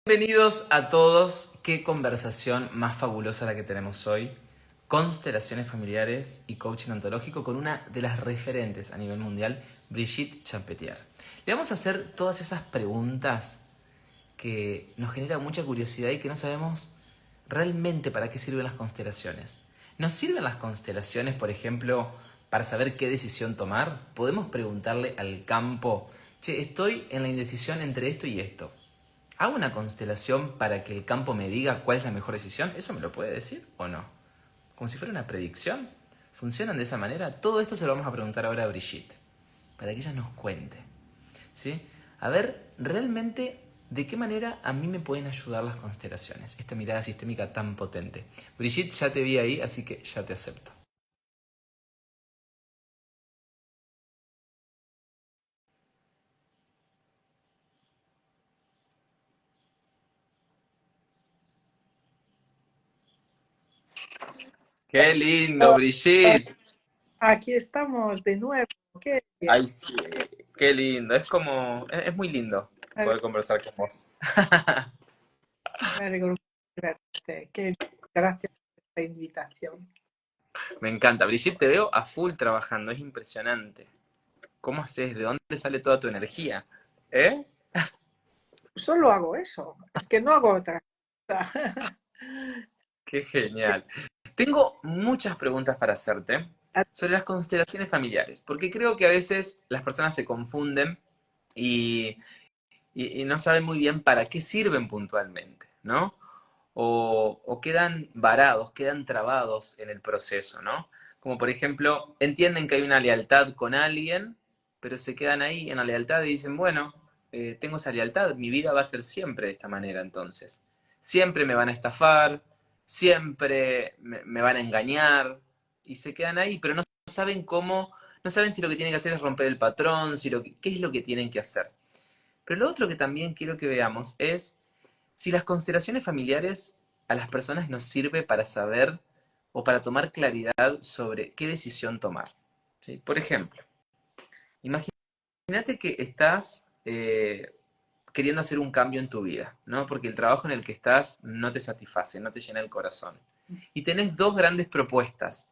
Bienvenidos a todos. Qué conversación más fabulosa la que tenemos hoy. Constelaciones familiares y coaching ontológico con una de las referentes a nivel mundial, Brigitte Champetier. Le vamos a hacer todas esas preguntas que nos generan mucha curiosidad y que no sabemos realmente para qué sirven las constelaciones. ¿Nos sirven las constelaciones, por ejemplo, para saber qué decisión tomar? ¿Podemos preguntarle al campo, che, estoy en la indecisión entre esto y esto? ¿Hago una constelación para que el campo me diga cuál es la mejor decisión? ¿Eso me lo puede decir o no? Como si fuera una predicción. ¿Funcionan de esa manera? Todo esto se lo vamos a preguntar ahora a Brigitte, para que ella nos cuente. ¿Sí? A ver, realmente, ¿de qué manera a mí me pueden ayudar las constelaciones? Esta mirada sistémica tan potente. Brigitte, ya te vi ahí, así que ya te acepto. ¡Qué lindo, Brigitte! Aquí estamos de nuevo. Qué bien. Ay, sí, qué lindo. Es como, es muy lindo Me poder conversar con vos. alegro mucho de verte. Gracias por esta invitación. Me encanta. Brigitte, te veo a full trabajando, es impresionante. ¿Cómo haces? ¿De dónde sale toda tu energía? ¿Eh? Solo hago eso. Es que no hago otra cosa. Qué genial. Tengo muchas preguntas para hacerte sobre las constelaciones familiares, porque creo que a veces las personas se confunden y, y no saben muy bien para qué sirven puntualmente, ¿no? O quedan varados, quedan trabados en el proceso, ¿no? Como por ejemplo, entienden que hay una lealtad con alguien, pero se quedan ahí en la lealtad y dicen, bueno, tengo esa lealtad, mi vida va a ser siempre de esta manera entonces. Siempre me van a estafar, siempre me van a engañar, y se quedan ahí, pero no saben cómo, no saben si lo que tienen que hacer es romper el patrón, si qué es lo que tienen que hacer. Pero lo otro que también quiero que veamos es si las constelaciones familiares a las personas nos sirve para saber o para tomar claridad sobre qué decisión tomar. ¿Sí? Por ejemplo, imagínate que estás queriendo hacer un cambio en tu vida, ¿no? Porque el trabajo en el que estás no te satisface, no te llena el corazón. Y tenés dos grandes propuestas.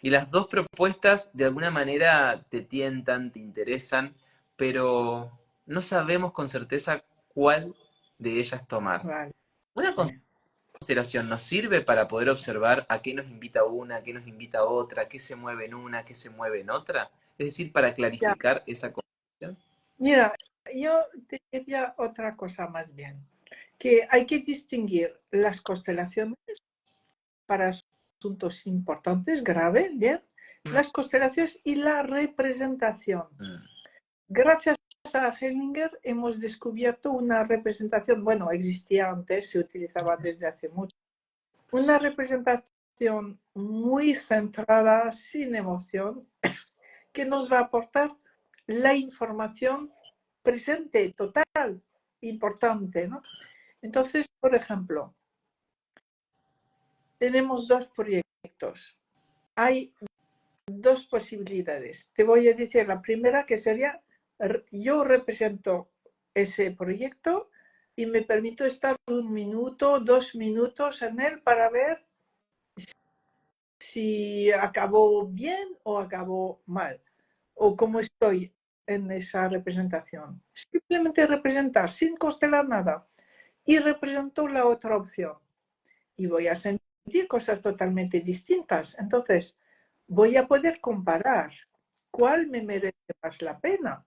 Y las dos propuestas de alguna manera te tientan, te interesan, pero no sabemos con certeza cuál de ellas tomar. Vale. Una constelación nos sirve para poder observar a qué nos invita una, a qué nos invita otra, qué se mueve en una, qué se mueve en otra. Es decir, para Ya. clarificar esa constelación. Mira, yo te diría otra cosa más bien, que hay que distinguir las constelaciones para asuntos importantes, graves, bien, las constelaciones y la representación. Mm. Gracias a Hellinger hemos descubierto una representación, bueno, existía antes, se utilizaba desde hace mucho, una representación muy centrada, sin emoción, que nos va a aportar la información presente, total, importante, ¿no? Entonces, por ejemplo, tenemos dos proyectos. Hay dos posibilidades. Te voy a decir la primera, que sería, yo represento ese proyecto y me permito estar 1 minuto, 2 minutos en él para ver si acabó bien o acabó mal, o cómo estoy en esa representación. Simplemente representar sin constelar nada. Y represento la otra opción. Y voy a sentir cosas totalmente distintas. Entonces, voy a poder comparar cuál me merece más la pena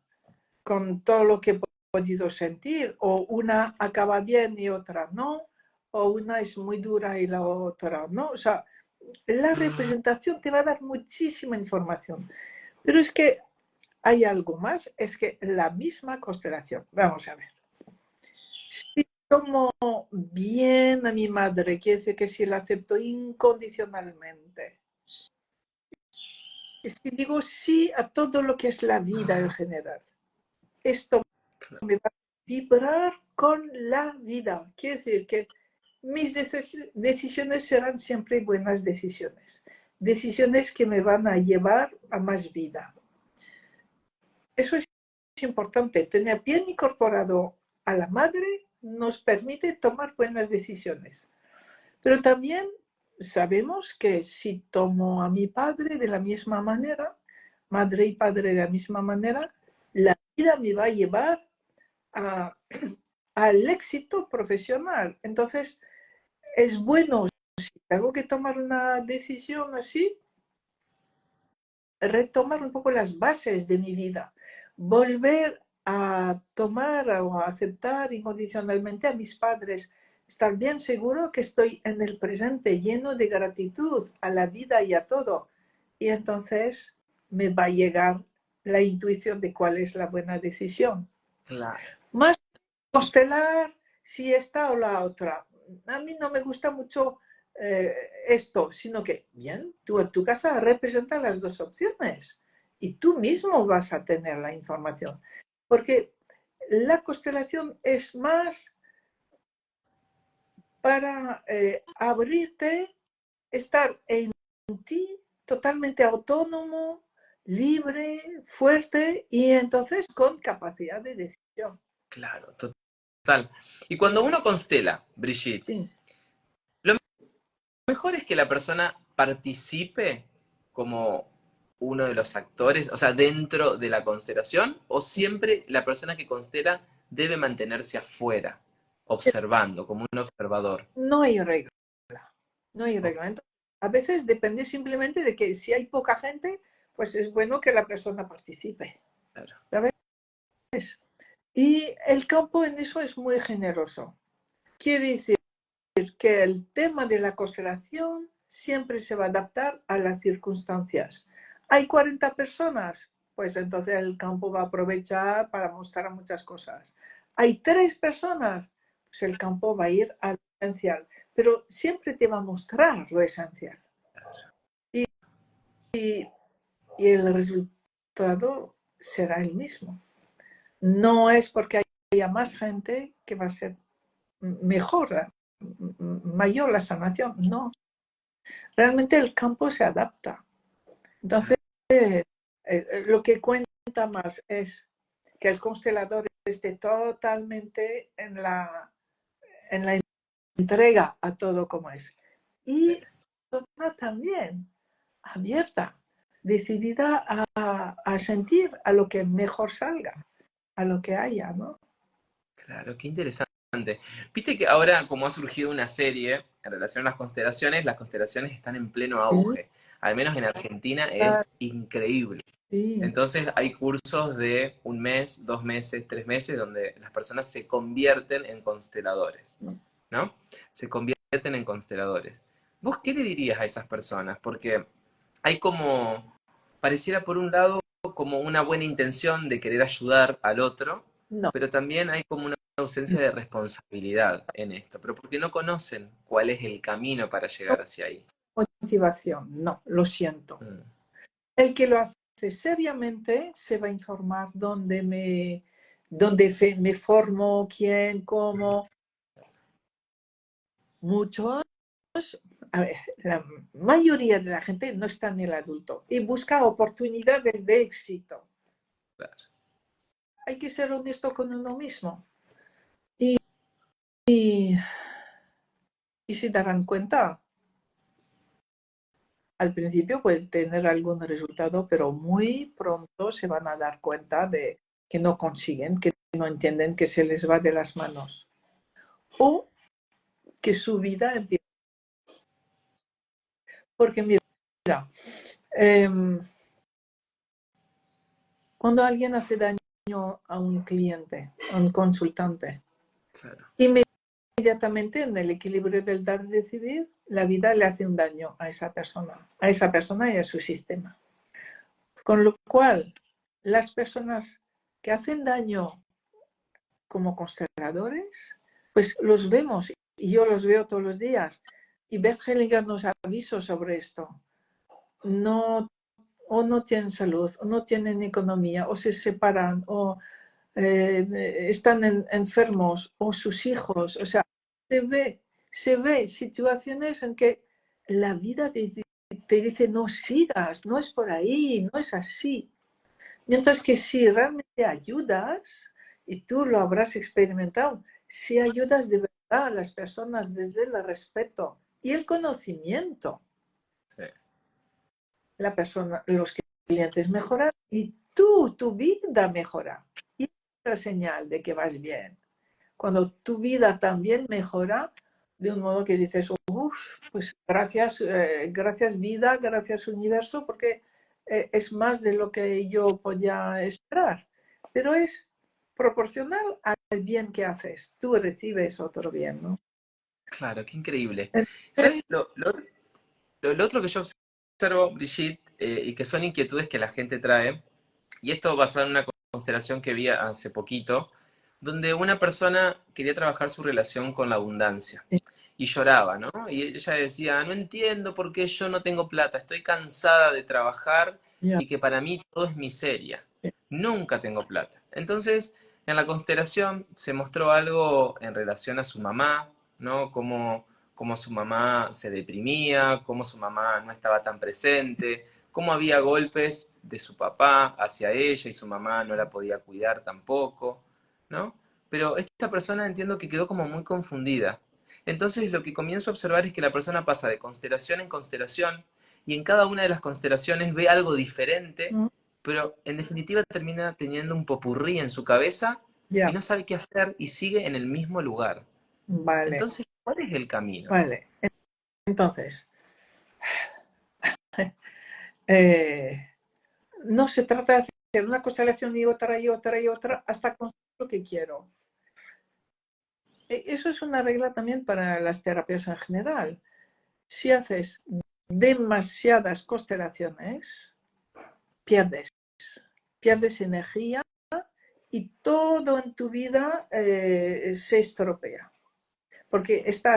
con todo lo que he podido sentir. O una acaba bien y otra no, o una es muy dura y la otra no. O sea, la representación te va a dar muchísima información. Pero es que hay algo más, es que la misma constelación, vamos a ver, si tomo bien a mi madre, quiere decir que si la acepto incondicionalmente, si digo sí a todo lo que es la vida en general, esto me va a vibrar con la vida. Quiere decir que mis decisiones serán siempre buenas decisiones. Decisiones que me van a llevar a más vida. Eso es importante, tener bien incorporado a la madre nos permite tomar buenas decisiones. Pero también sabemos que si tomo a mi padre de la misma manera, madre y padre de la misma manera, la vida me va a llevar al éxito profesional. Entonces, es bueno, si tengo que tomar una decisión así, retomar un poco las bases de mi vida, volver a tomar o a aceptar incondicionalmente a mis padres, estar bien seguro que estoy en el presente lleno de gratitud a la vida y a todo. Y entonces me va a llegar la intuición de cuál es la buena decisión. Claro. Más constelar si esta o la otra. A mí no me gusta mucho esto, sino que, bien, tú en tu casa representas las dos opciones y tú mismo vas a tener la información. Porque la constelación es más para abrirte, estar en ti totalmente autónomo, libre, fuerte y entonces con capacidad de decisión. Claro, total. Y cuando uno constela, Brigitte, Sí. lo mejor es que la persona participe como uno de los actores, o sea, dentro de la constelación, o siempre la persona que constela debe mantenerse afuera, observando, como un observador. No hay regla, no hay Oh, regla. Entonces, a veces depende simplemente de que si hay poca gente, pues es bueno que la persona participe, claro, ¿sabes? Y el campo en eso es muy generoso. Quiere decir que el tema de la constelación siempre se va a adaptar a las circunstancias. Hay 40 personas, pues entonces el campo va a aprovechar para mostrar muchas cosas. Hay 3 personas, pues el campo va a ir a lo esencial, pero siempre te va a mostrar lo esencial. Y, y el resultado será el mismo. No es porque haya más gente que va a ser mejor, mayor la sanación, no. Realmente el campo se adapta. Entonces, lo que cuenta más es que el constelador esté totalmente en la entrega a todo como es. Y la persona también abierta, decidida a sentir a lo que mejor salga, a lo que haya, ¿no? claro, qué interesante. Viste que ahora, como ha surgido una serie en relación a las constelaciones están en pleno Sí, auge. Al menos en Argentina es increíble. sí. Entonces hay cursos de un mes, 2 meses, 3 meses, donde las personas se convierten en consteladores, ¿no? Se convierten en consteladores. ¿Vos qué le dirías a esas personas? Porque hay como, pareciera por un lado como una buena intención de querer ayudar al otro, No, pero también hay como una ausencia de responsabilidad en esto, pero porque no conocen cuál es el camino para no llegar hacia ahí. motivación, no, lo siento. Mm, El que lo hace seriamente se va a informar dónde me formo, quién, cómo. Muchos, a ver, la mayoría de la gente no está en el adulto y busca oportunidades de éxito. claro. Hay que ser honesto con uno mismo y, y se darán cuenta. Al principio pueden tener algún resultado, pero muy pronto se van a dar cuenta de que no consiguen, que no entienden, que se les va de las manos o que su vida empieza. Porque mira, eh, cuando alguien hace daño a un cliente, a un consultante, Claro. inmediatamente en el equilibrio del dar y recibir, la vida le hace un daño a esa persona y a su sistema. Con lo cual, las personas que hacen daño como consteladores, pues los vemos y yo los veo todos los días. Y Beth Hellinger nos avisó sobre esto. No, o no tienen salud, o no tienen economía, o se separan, o están enfermos, o sus hijos. O sea, se ve situaciones en que la vida te dice no sigas, no es por ahí, no es así. Mientras que si realmente ayudas, y tú lo habrás experimentado, si ayudas de verdad a las personas desde el respeto y el conocimiento, Sí. la persona, los clientes mejoran y tu vida mejora. Y es la señal de que vas bien. Cuando tu vida también mejora, de un modo que dices, uff, pues gracias, gracias vida, gracias universo, porque es más de lo que yo podía esperar. Pero es proporcional al bien que haces. Tú recibes otro bien, ¿no? Claro, qué increíble. Entonces, ¿Sabes lo otro que yo observo, Brigitte, y que son inquietudes que la gente trae? Y esto basado en una constelación que vi hace poquito, donde una persona quería trabajar su relación con la abundancia y lloraba, ¿no? Y ella decía, no entiendo por qué yo no tengo plata, estoy cansada de trabajar ya, y que para mí todo es miseria, nunca tengo plata. Entonces, en la constelación se mostró algo en relación a su mamá, ¿no? Cómo su mamá se deprimía, cómo su mamá no estaba tan presente, cómo había golpes de su papá hacia ella y su mamá no la podía cuidar tampoco, ¿no? Pero esta persona entiendo que quedó como muy confundida. Entonces lo que comienzo a observar es que la persona pasa de constelación en constelación y en cada una de las constelaciones ve algo diferente, pero en definitiva termina teniendo un popurrí en su cabeza y ya, no sabe qué hacer y sigue en el mismo lugar. vale, Entonces, ¿cuál es el camino? vale. Entonces, eh, no se trata de hacer una constelación y otra y otra y otra hasta conseguir lo que quiero. Eso es una regla también para las terapias en general. Si haces demasiadas constelaciones, pierdes, pierdes energía y todo en tu vida se estropea. Porque estás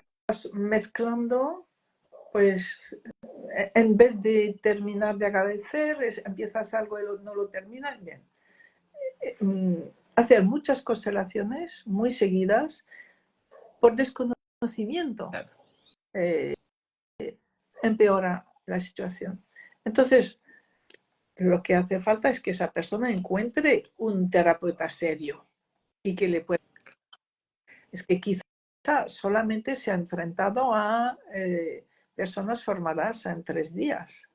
mezclando, pues, en vez de terminar de agradecer, empiezas algo y no lo terminas bien. Hacer muchas constelaciones muy seguidas por desconocimiento Claro, eh, empeora la situación. Entonces, lo que hace falta es que esa persona encuentre un terapeuta serio y que le pueda. Es que quizá solamente se ha enfrentado a personas formadas en 3 días.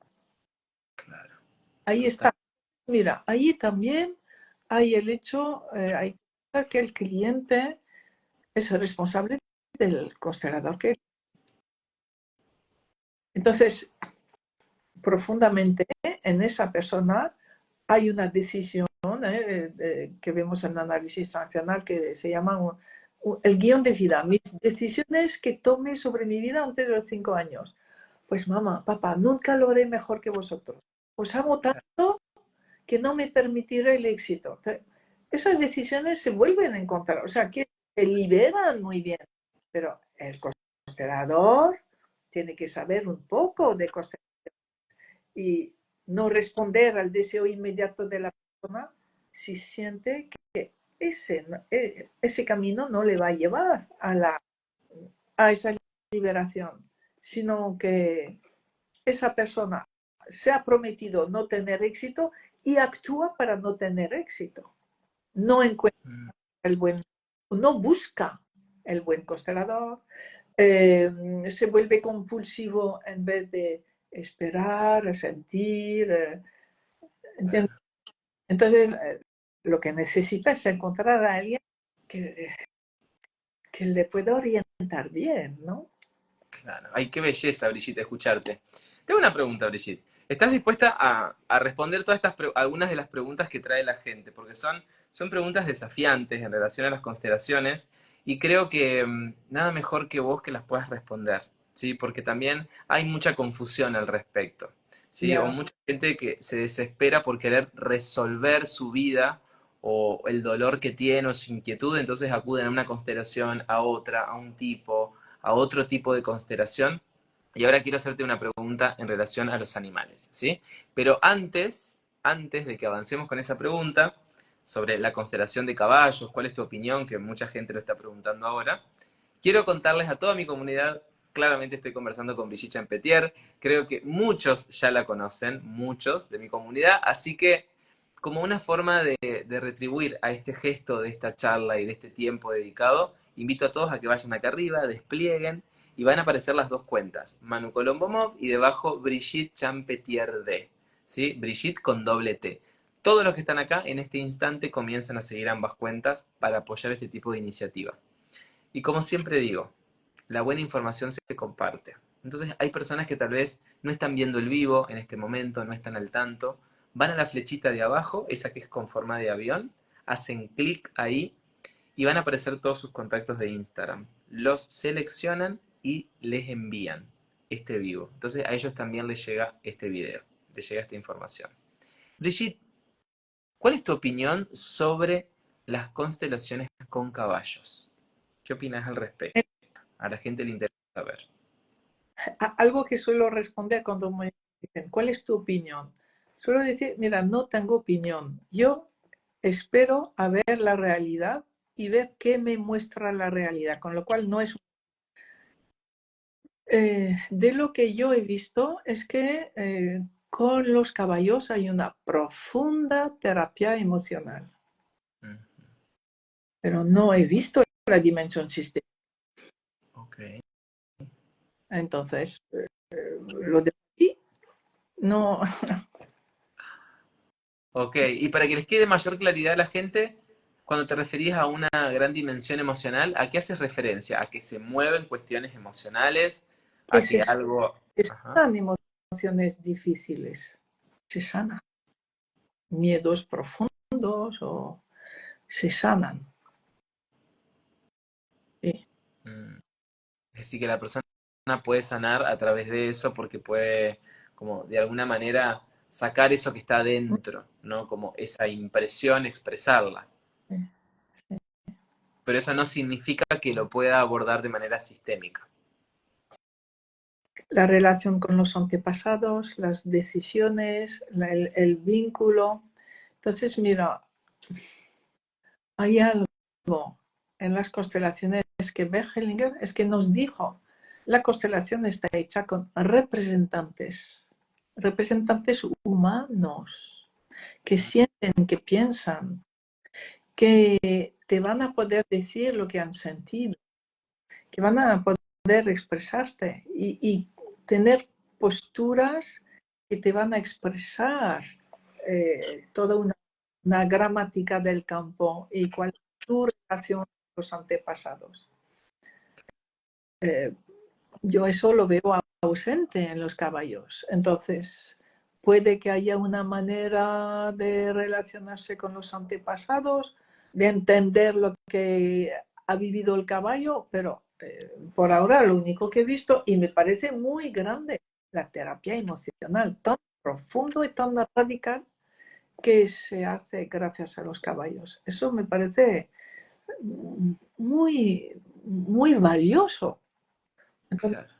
claro, Ahí total. está. Mira, ahí también hay el hecho, hay que el cliente es el responsable del constelador que. Entonces, profundamente en esa persona hay una decisión que vemos en el análisis sancional que se llama el guión de vida, mis decisiones que tome sobre mi vida antes de los 5 años. Pues mamá, papá, nunca lo haré mejor que vosotros. Os amo tanto que no me permitiré el éxito. Esas decisiones se vuelven a encontrar, o sea, que se liberan muy bien, pero el constelador tiene que saber un poco de constelación y no responder al deseo inmediato de la persona si siente que ese camino no le va a llevar a esa liberación, sino que esa persona se ha prometido no tener éxito y actúa para no tener éxito. No encuentra Mm, el buen, no busca el buen constelador, se vuelve compulsivo en vez de esperar, sentir. claro. Entonces, lo que necesita es encontrar a alguien que, que le pueda orientar bien, ¿no? Claro. Ay, qué belleza, Brigitte, escucharte. Tengo una pregunta, Brigitte. ¿Estás dispuesta a responder todas algunas de las preguntas que trae la gente? Porque son preguntas desafiantes en relación a las constelaciones y creo que nada mejor que vos que las puedas responder, ¿sí? Porque también hay mucha confusión al respecto, ¿sí? O Ya, mucha gente que se desespera por querer resolver su vida o el dolor que tiene o su inquietud, entonces acuden a una constelación, a otra, a un tipo, a otro tipo de constelación. Y ahora quiero hacerte una pregunta en relación a los animales, ¿sí? Pero antes de que avancemos con esa pregunta sobre la constelación de caballos, cuál es tu opinión, que mucha gente lo está preguntando ahora, quiero contarles a toda mi comunidad, claramente estoy conversando con Brigitte Champetier, creo que muchos ya la conocen, muchos de mi comunidad, así que como una forma de retribuir a este gesto de esta charla y de este tiempo dedicado, Invito a todos a que vayan acá arriba, desplieguen, y van a aparecer las dos cuentas, Manu Colombomov y debajo Brigitte Champetier-D, ¿sí? Brigitte con doble T. Todos los que están acá en este instante comienzan a seguir ambas cuentas para apoyar este tipo de iniciativa. Y como siempre digo, la buena información se comparte. Entonces hay personas que tal vez no están viendo el vivo en este momento, no están al tanto, van a la flechita de abajo, esa que es con forma de avión, hacen clic ahí y van a aparecer todos sus contactos de Instagram. Los seleccionan y les envían este vivo. Entonces a ellos también les llega este video, les llega esta información. Brigitte, ¿cuál es tu opinión sobre las constelaciones con caballos? ¿Qué opinas al respecto? A la gente le interesa saber. Algo que suelo responder cuando me dicen, ¿cuál es tu opinión? Suelo decir, mira, no tengo opinión. Yo espero a ver la realidad y ver qué me muestra la realidad, con lo cual no es... de lo que yo he visto es que con los caballos hay una profunda terapia emocional, Mm, pero no he visto la dimensión sistémica. ok. Entonces, lo de aquí no... Ok, y para que les quede mayor claridad a la gente, cuando te referías a una gran dimensión emocional, ¿a qué haces referencia? ¿A que se mueven cuestiones emocionales? que ¿A se que algo... Ajá. sanan emociones difíciles, se sanan. Miedos profundos o se sanan. Sí. Mm. Es decir, que la persona puede sanar a través de eso porque puede, como de alguna manera, sacar eso que está dentro, ¿no? Como esa impresión, expresarla. Sí. Pero eso no significa que lo pueda abordar de manera sistémica. La relación con los antepasados, las decisiones, el vínculo. Entonces, mira, hay algo en las constelaciones que Bergelinger es que nos dijo, la constelación está hecha con representantes, representantes humanos, que sienten, que piensan, que te van a poder decir lo que han sentido, que van a poder expresarte y tener posturas que te van a expresar toda una gramática del campo y cuál es tu relación con los antepasados. Eh, yo eso lo veo ausente en los caballos. Entonces, puede que haya una manera de relacionarse con los antepasados, de entender lo que ha vivido el caballo, pero por ahora lo único que he visto, y me parece muy grande, la terapia emocional, tan profundo y tan radical que se hace gracias a los caballos. Eso me parece muy, muy valioso. Entonces, Claro.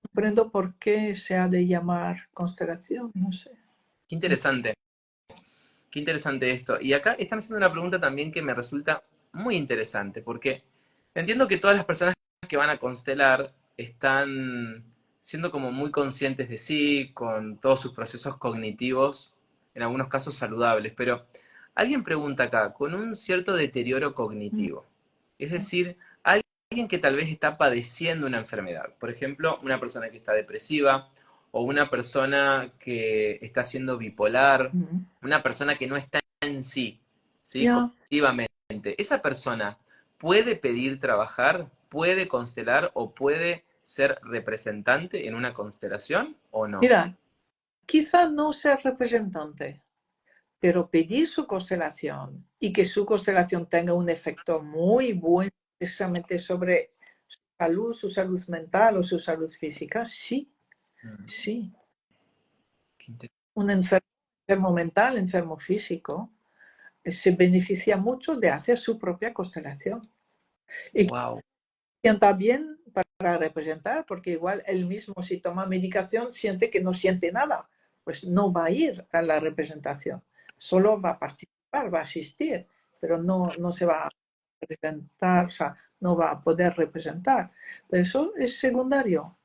comprendo por qué se ha de llamar constelación, no sé. Qué interesante esto. Y acá están haciendo una pregunta también que me resulta muy interesante, porque entiendo que todas las personas que van a constelar están siendo como muy conscientes de sí, con todos sus procesos cognitivos, en algunos casos saludables, pero alguien pregunta acá, con un cierto deterioro cognitivo, es decir, alguien que tal vez está padeciendo una enfermedad, por ejemplo, una persona que está depresiva, o una persona que está siendo bipolar, una persona que no está en sí, ¿sí? Ya, Cognitivamente. Esa persona puede pedir trabajar, puede constelar o puede ser representante en una constelación o no. mira, quizá no ser representante, pero pedir su constelación y que su constelación tenga un efecto muy bueno precisamente sobre su salud mental o su salud física, sí, Mm, sí. qué inter- Un enfermo mental, enfermo físico, se beneficia mucho de hacer su propia constelación. Y Wow, sienta bien para representar, porque igual él mismo si toma medicación siente que no siente nada, pues no va a ir a la representación, solo va a participar, va a asistir, pero no se va a representar, o sea, no va a poder representar. Pero eso es secundario,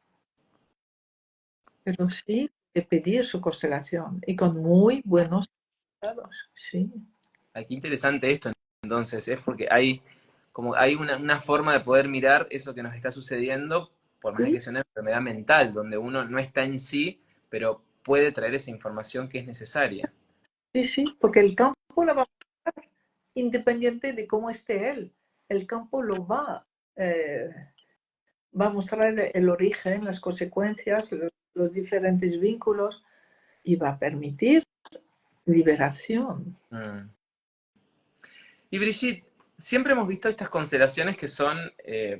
pero sí de pedir su constelación y con muy buenos resultados, sí. qué interesante esto entonces, es porque hay como hay una forma de poder mirar eso que nos está sucediendo, por más de Sí, que sea una enfermedad mental, donde uno no está en sí, pero puede traer esa información que es necesaria. sí, sí, porque el campo la va a mostrar independiente de cómo esté él. El campo va a mostrar el origen, las consecuencias, los diferentes vínculos y va a permitir liberación. Mm. Y Brigitte, siempre hemos visto estas constelaciones que son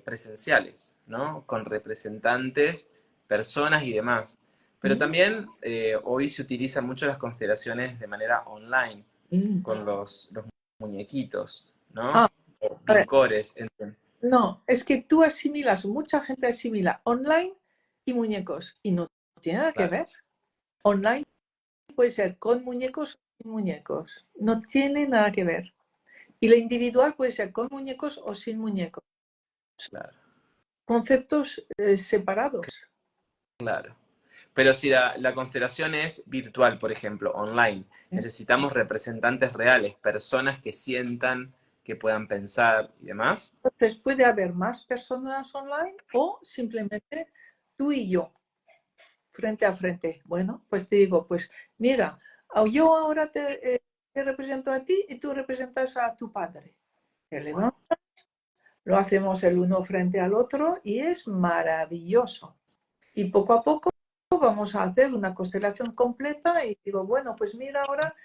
presenciales, ¿no? Con representantes, personas y demás. Pero Mm, también hoy se utilizan mucho las constelaciones de manera online, mm. con los muñequitos, Ah, ¿no? O a ver, picores. no, es que tú asimilas, mucha gente asimila online y muñecos y no tiene nada que Claro, ver. Online puede ser con muñecos o sin muñecos, no tiene nada que ver. Y la individual puede ser con muñecos o sin muñecos. claro, Conceptos separados. claro. Pero si la constelación es virtual, por ejemplo, online, ¿Eh? necesitamos representantes reales, personas que sientan, que puedan pensar y demás. Entonces puede haber más personas online o simplemente tú y yo, frente a frente. Bueno, pues te digo, pues mira, yo ahora te represento a ti y tú representas a tu padre. Te Wow. levantas, lo hacemos el uno frente al otro y es maravilloso. Y poco a poco vamos a hacer una constelación completa y digo, bueno, pues mira ahora,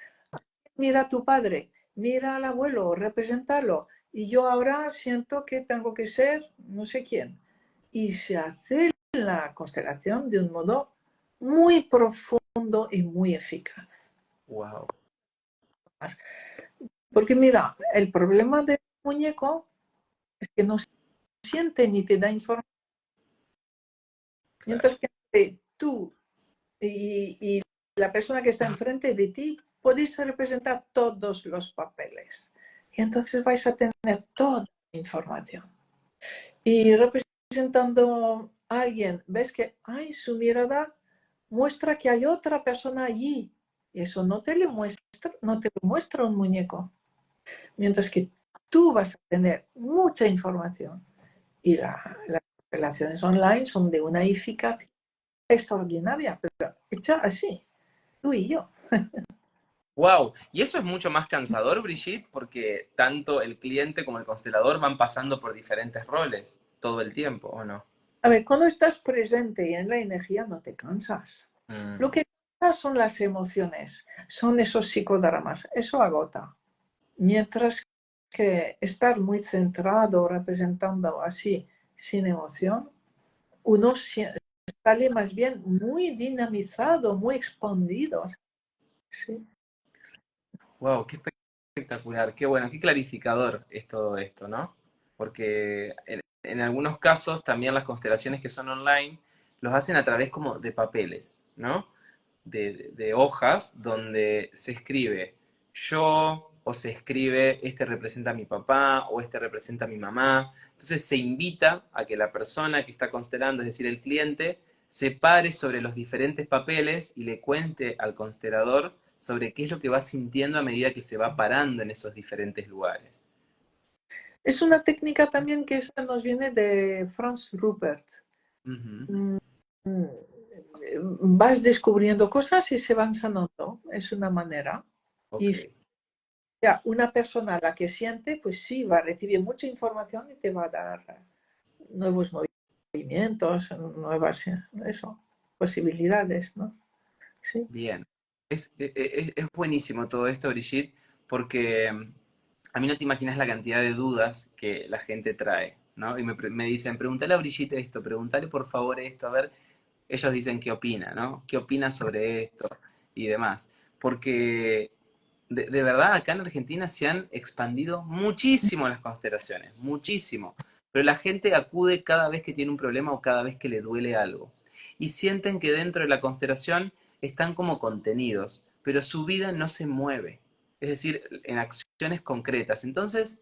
mira a tu padre, mira al abuelo, representarlo. Y yo ahora siento que tengo que ser no sé quién. Y se hace la constelación de un modo muy profundo y muy eficaz. Wow. Porque mira, el problema del muñeco es que no siente ni te da información. Claro. Mientras que tú y la persona que está enfrente de ti podéis representar todos los papeles. Y entonces vais a tener toda la información. Y representando a alguien, ves que ay, su mirada muestra que hay otra persona allí. Y eso no te lo muestra un muñeco. Mientras que tú vas a tener mucha información. Y las relaciones online son de una eficacia extraordinaria, pero hecha así, tú y yo. Wow. Y eso es mucho más cansador, Brigitte, porque tanto el cliente como el constelador van pasando por diferentes roles todo el tiempo, ¿o no? A ver, cuando estás presente y en la energía no te cansas. Lo Mm, que cansa son las emociones, son esos psicodramas, eso agota. Mientras que estar muy centrado, representando así, sin emoción, uno sale más bien muy dinamizado, muy expandido. ¿Sí? wow, qué espectacular, qué bueno, qué clarificador es todo esto, ¿no? Porque en algunos casos también las constelaciones que son online los hacen a través como de papeles, ¿no? De hojas donde se escribe yo o se escribe este representa a mi papá o este representa a mi mamá. Entonces se invita a que la persona que está constelando, es decir, el cliente, se pare sobre los diferentes papeles y le cuente al constelador sobre qué es lo que va sintiendo a medida que se va parando en esos diferentes lugares. Es una técnica también que nos viene de Franz Rupert. Ujú. Mm, Vas descubriendo cosas y se van sanando. Es una manera. Ok, Y ya una persona a la que siente, pues sí, va a recibir mucha información y te va a dar nuevos movimientos, nuevas eso, posibilidades, ¿no? Sí. bien. Es buenísimo todo esto, Brigitte, porque a mí no te imaginas la cantidad de dudas que la gente trae, ¿no? Y me dicen, pregúntale a Brigitte esto, pregúntale por favor esto, a ver, ellos dicen qué opina, ¿no? ¿Qué opina sobre esto y demás? Porque de verdad acá en Argentina se han expandido muchísimo las constelaciones, muchísimo. Pero la gente acude cada vez que tiene un problema o cada vez que le duele algo. Y sienten que dentro de la constelación están como contenidos, pero su vida no se mueve. Es decir, en acciones concretas. Entonces,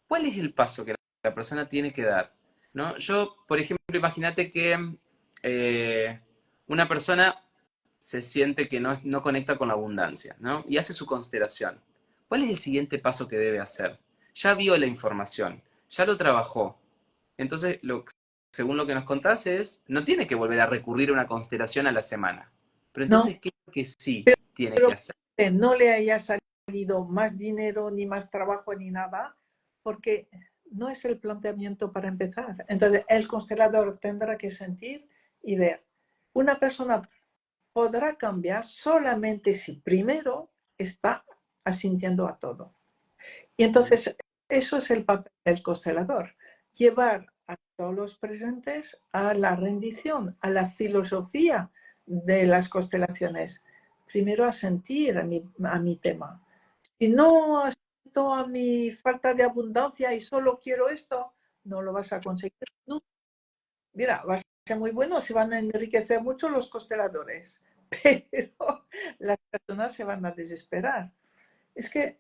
¿cuál es el paso que la persona tiene que dar? ¿No? Yo, por ejemplo, imagínate que eh, una persona se siente que no conecta con la abundancia, ¿no? Y hace su constelación. ¿Cuál es el siguiente paso que debe hacer? Ya vio la información, ya lo trabajó. Entonces, según lo que nos contás no tiene que volver a recurrir a una constelación a la semana. Pero No, entonces, ¿qué es lo que sí tiene pero que hacer? que no le haya salido más dinero, ni más trabajo, ni nada, porque no es el planteamiento para empezar. Entonces, el constelador tendrá que sentir y ver. Una persona podrá cambiar solamente si primero está asintiendo a todo. Y entonces, eso es el papel del constelador, llevar a todos los presentes a la rendición, a la filosofía de las constelaciones. Primero a sentir a mi tema. Si no asiento a mi falta de abundancia y solo quiero esto, no lo vas a conseguir. No. Mira, va a ser muy bueno, se van a enriquecer mucho los consteladores, pero las personas se van a desesperar. Es que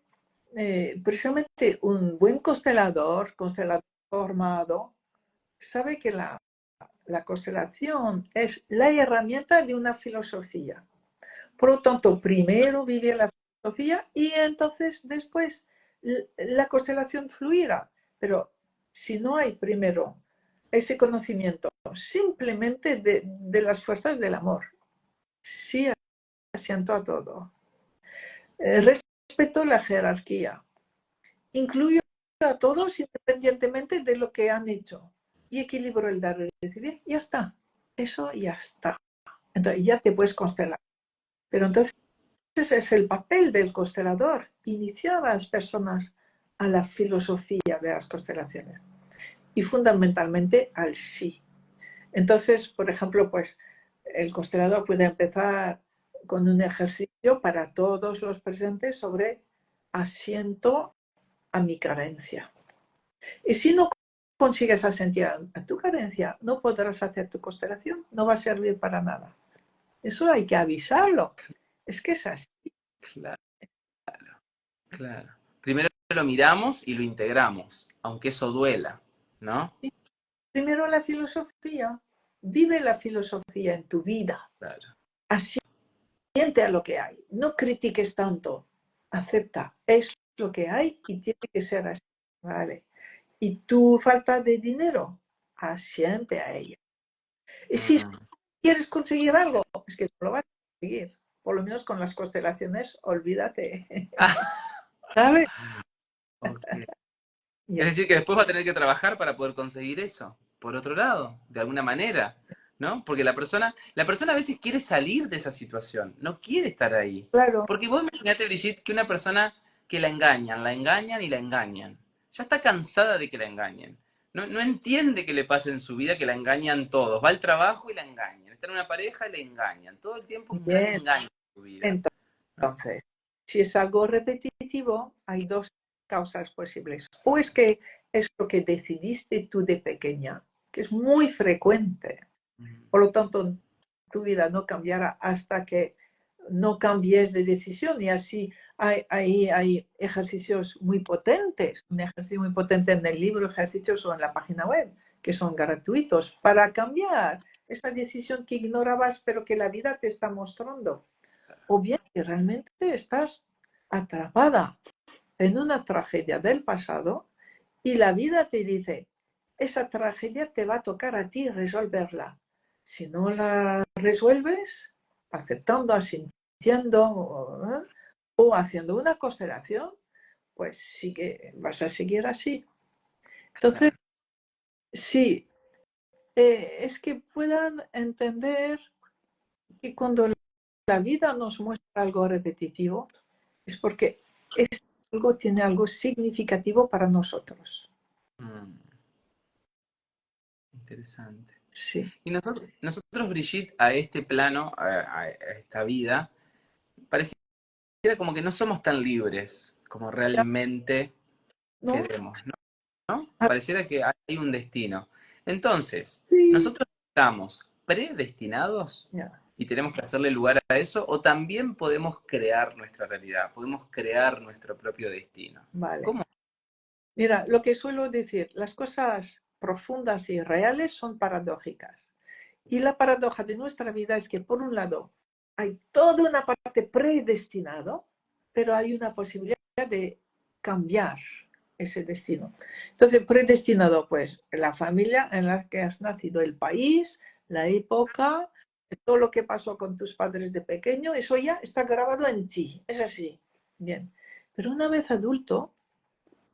precisamente un buen constelador formado, sabe que la constelación es la herramienta de una filosofía. Por lo tanto, primero vive la filosofía y entonces después la constelación fluirá. Pero si no hay primero ese conocimiento simplemente de las fuerzas del amor, sí asiento a todo. Respeto la jerarquía. Incluyo a todos independientemente de lo que han hecho. Y equilibro el dar y recibir. Ya está. Eso ya está. Entonces ya te puedes constelar. Pero entonces ese es el papel del constelador. Iniciar a las personas a la filosofía de las constelaciones. Y fundamentalmente al sí. Entonces, por ejemplo, pues el constelador puede empezar con un ejercicio para todos los presentes sobre asiento a mi carencia. Y si no consigues asentir a tu carencia, no podrás hacer tu constelación, no va a servir para nada. Eso hay que avisarlo. Es que es así. Claro, claro. Primero lo miramos y lo integramos, aunque eso duela, ¿no? Primero la filosofía. Vive la filosofía en tu vida. Claro. Asiente a lo que hay. No critiques tanto. Acepta. Es lo que hay y tiene que ser así. ¿Vale? Y tu falta de dinero, asiente a ella. Y si quieres conseguir algo, es que lo vas a conseguir. Por lo menos con las constelaciones, olvídate. ¿Sabes? Okay. Es Ya. decir, que después va a tener que trabajar para poder conseguir eso, por otro lado, de alguna manera, ¿no? Porque la persona a veces quiere salir de esa situación, no quiere estar ahí. Claro, Porque vos imaginate, Brigitte, que una persona que la engañan y la engañan. Ya está cansada de que la engañen. No entiende qué le pasa en su vida, que la engañan todos. Va al trabajo y la engañan. Está en una pareja y la engañan. Todo el tiempo un gran bien. engaño en su vida. Entonces, si es algo repetitivo, hay dos causas posibles. O es que es lo que decidiste tú de pequeña, que es muy frecuente. Por lo tanto, tu vida no cambiará hasta que no cambies de decisión. Y así hay ejercicios muy potentes, un ejercicio muy potente en el libro, ejercicios o en la página web, que son gratuitos para cambiar esa decisión que ignorabas, pero que la vida te está mostrando. O bien que realmente estás atrapada en una tragedia del pasado y la vida te dice, esa tragedia te va a tocar a ti resolverla. Si no la resuelves, aceptando, asintiendo o haciendo una constelación, pues sí que vas a seguir así. Entonces, Claro. sí, es que puedan entender que cuando la vida nos muestra algo repetitivo, es porque algo tiene algo significativo para nosotros. Mm, interesante. Sí. Y nosotros, Brigitte, a este plano, a esta vida, pareciera como que no somos tan libres como realmente ¿No? queremos, ¿no? Ah, Pareciera que hay un destino. Entonces, sí. ¿nosotros estamos predestinados Ya, y tenemos que hacerle lugar a eso? ¿O también podemos crear nuestra realidad? ¿Podemos crear nuestro propio destino? vale. ¿Cómo? Mira, lo que suelo decir, las cosas profundas y reales son paradójicas. Y la paradoja de nuestra vida es que, por un lado, hay toda una parte predestinado, pero hay una posibilidad de cambiar. ese destino. Entonces, predestinado, pues, la familia en la que has nacido, el país, la época, todo lo que pasó con tus padres de pequeño, eso ya está grabado en ti, es así. Bien. Pero una vez adulto,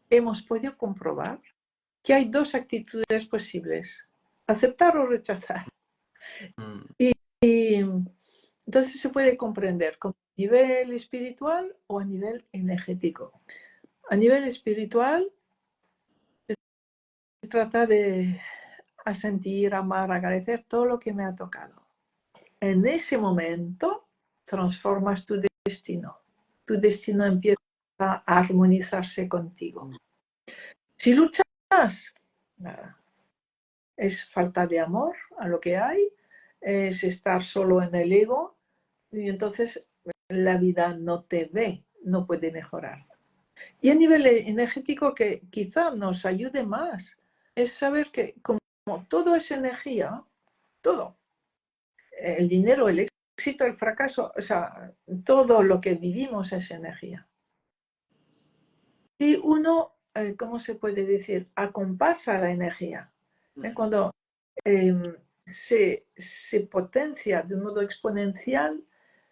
hemos podido comprobar que hay dos actitudes posibles, aceptar o rechazar. Mm, Y entonces se puede comprender como a nivel espiritual o a nivel energético. A nivel espiritual se trata de sentir, amar, agradecer todo lo que me ha tocado. En ese momento transformas tu destino. Tu destino empieza a armonizarse contigo. Si luchas, nada, es falta de amor a lo que hay, es estar solo en el ego y entonces la vida no te ve, no puede mejorar. Y a nivel energético que quizá nos ayude más es saber que como todo es energía, todo, el dinero, el éxito, el fracaso, o sea, todo lo que vivimos es energía. Y uno, ¿cómo se puede decir? Acompasa la energía. Cuando se potencia de un modo exponencial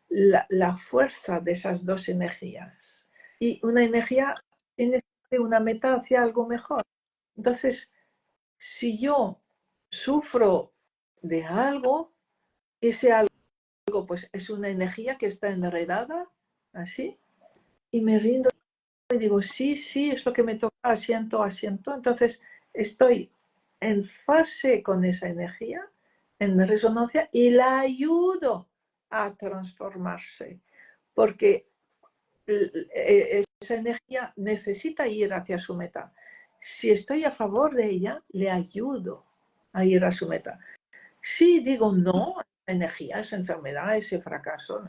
la fuerza de esas dos energías. Y una energía tiene una meta hacia algo mejor. Entonces, si yo sufro de algo, ese algo pues es una energía que está enredada, así, y me rindo y digo, sí, sí, es lo que me toca, asiento, asiento. Entonces, estoy en fase con esa energía, en resonancia, y la ayudo a transformarse, porque esa energía necesita ir hacia su meta. Si estoy a favor de ella, le ayudo a ir a su meta. Si digo no a la energía, a esa enfermedad, a ese fracaso,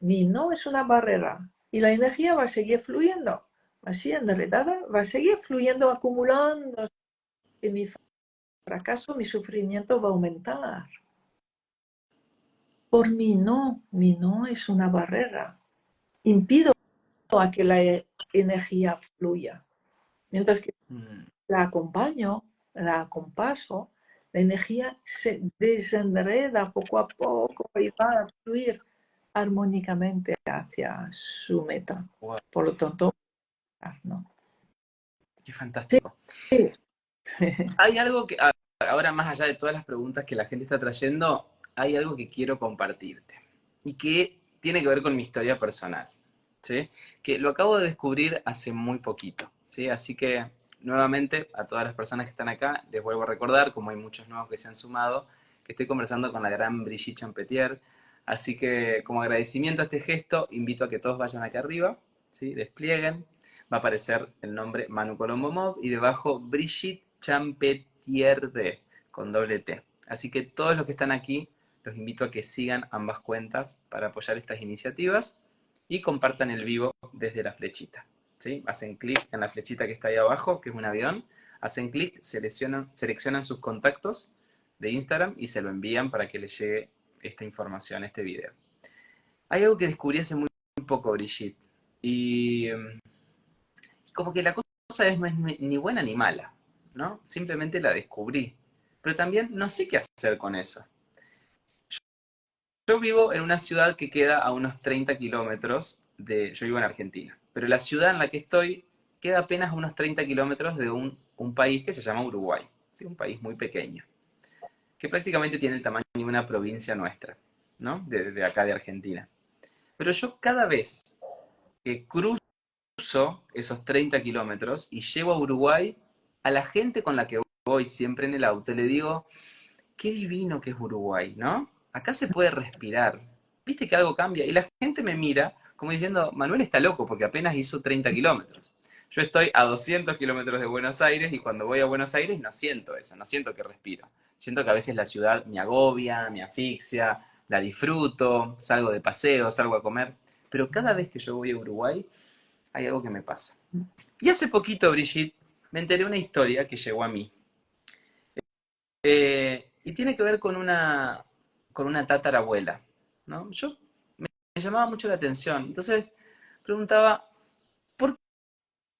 mi no es una barrera y la energía va a seguir fluyendo, así enredada, va a seguir fluyendo, acumulando, y mi fracaso, mi sufrimiento va a aumentar. Por mi no es una barrera. Impido a que la energía fluya. Mientras que mm. la acompaño, la acompaso, la energía se desenreda poco a poco y va a fluir armónicamente hacia su meta. Wow, Por lo tanto, ¿no? qué fantástico. Sí. Hay algo que, ahora más allá de todas las preguntas que la gente está trayendo, hay algo que quiero compartirte y que tiene que ver con mi historia personal, ¿sí? Que lo acabo de descubrir hace muy poquito, ¿sí? Así que nuevamente a todas las personas que están acá les vuelvo a recordar, como hay muchos nuevos que se han sumado, que estoy conversando con la gran Brigitte Champetier, así que como agradecimiento a este gesto, invito a que todos vayan acá arriba, ¿sí? Desplieguen, va a aparecer el nombre Manu Colombo Mob y debajo Brigitte Champetierde con doble T. Así que todos los que están aquí los invito a que sigan ambas cuentas para apoyar estas iniciativas y compartan el vivo desde la flechita. ¿Sí? Hacen clic en la flechita que está ahí abajo, que es un avión, hacen clic, seleccionan sus contactos de Instagram y se lo envían para que les llegue esta información, este video. Hay algo que descubrí hace muy poco, Brigitte, y como que la cosa no es ni buena ni mala, ¿no? Simplemente la descubrí. Pero también no sé qué hacer con eso. Yo vivo en una ciudad que queda a unos 30 kilómetros de... Yo vivo en Argentina, pero la ciudad en la que estoy queda apenas a unos 30 kilómetros de un país que se llama Uruguay, ¿sí? Un país muy pequeño, que prácticamente tiene el tamaño de una provincia nuestra, ¿no? De acá de Argentina. Pero yo cada vez que cruzo esos 30 kilómetros y llego a Uruguay, a la gente con la que voy siempre en el auto le digo, qué divino que es Uruguay, ¿no? Acá se puede respirar. ¿Viste que algo cambia? Y la gente me mira como diciendo, Manuel está loco porque apenas hizo 30 kilómetros. Yo estoy a 200 kilómetros de Buenos Aires y cuando voy a Buenos Aires no siento eso, no siento que respiro. Siento que a veces la ciudad me agobia, me asfixia, la disfruto, salgo de paseo, salgo a comer. Pero cada vez que yo voy a Uruguay, hay algo que me pasa. Y hace poquito, Brigitte, me enteré una historia que llegó a mí. Y tiene que ver con una tatarabuela, ¿no? Me llamaba mucho la atención. Entonces preguntaba, ¿por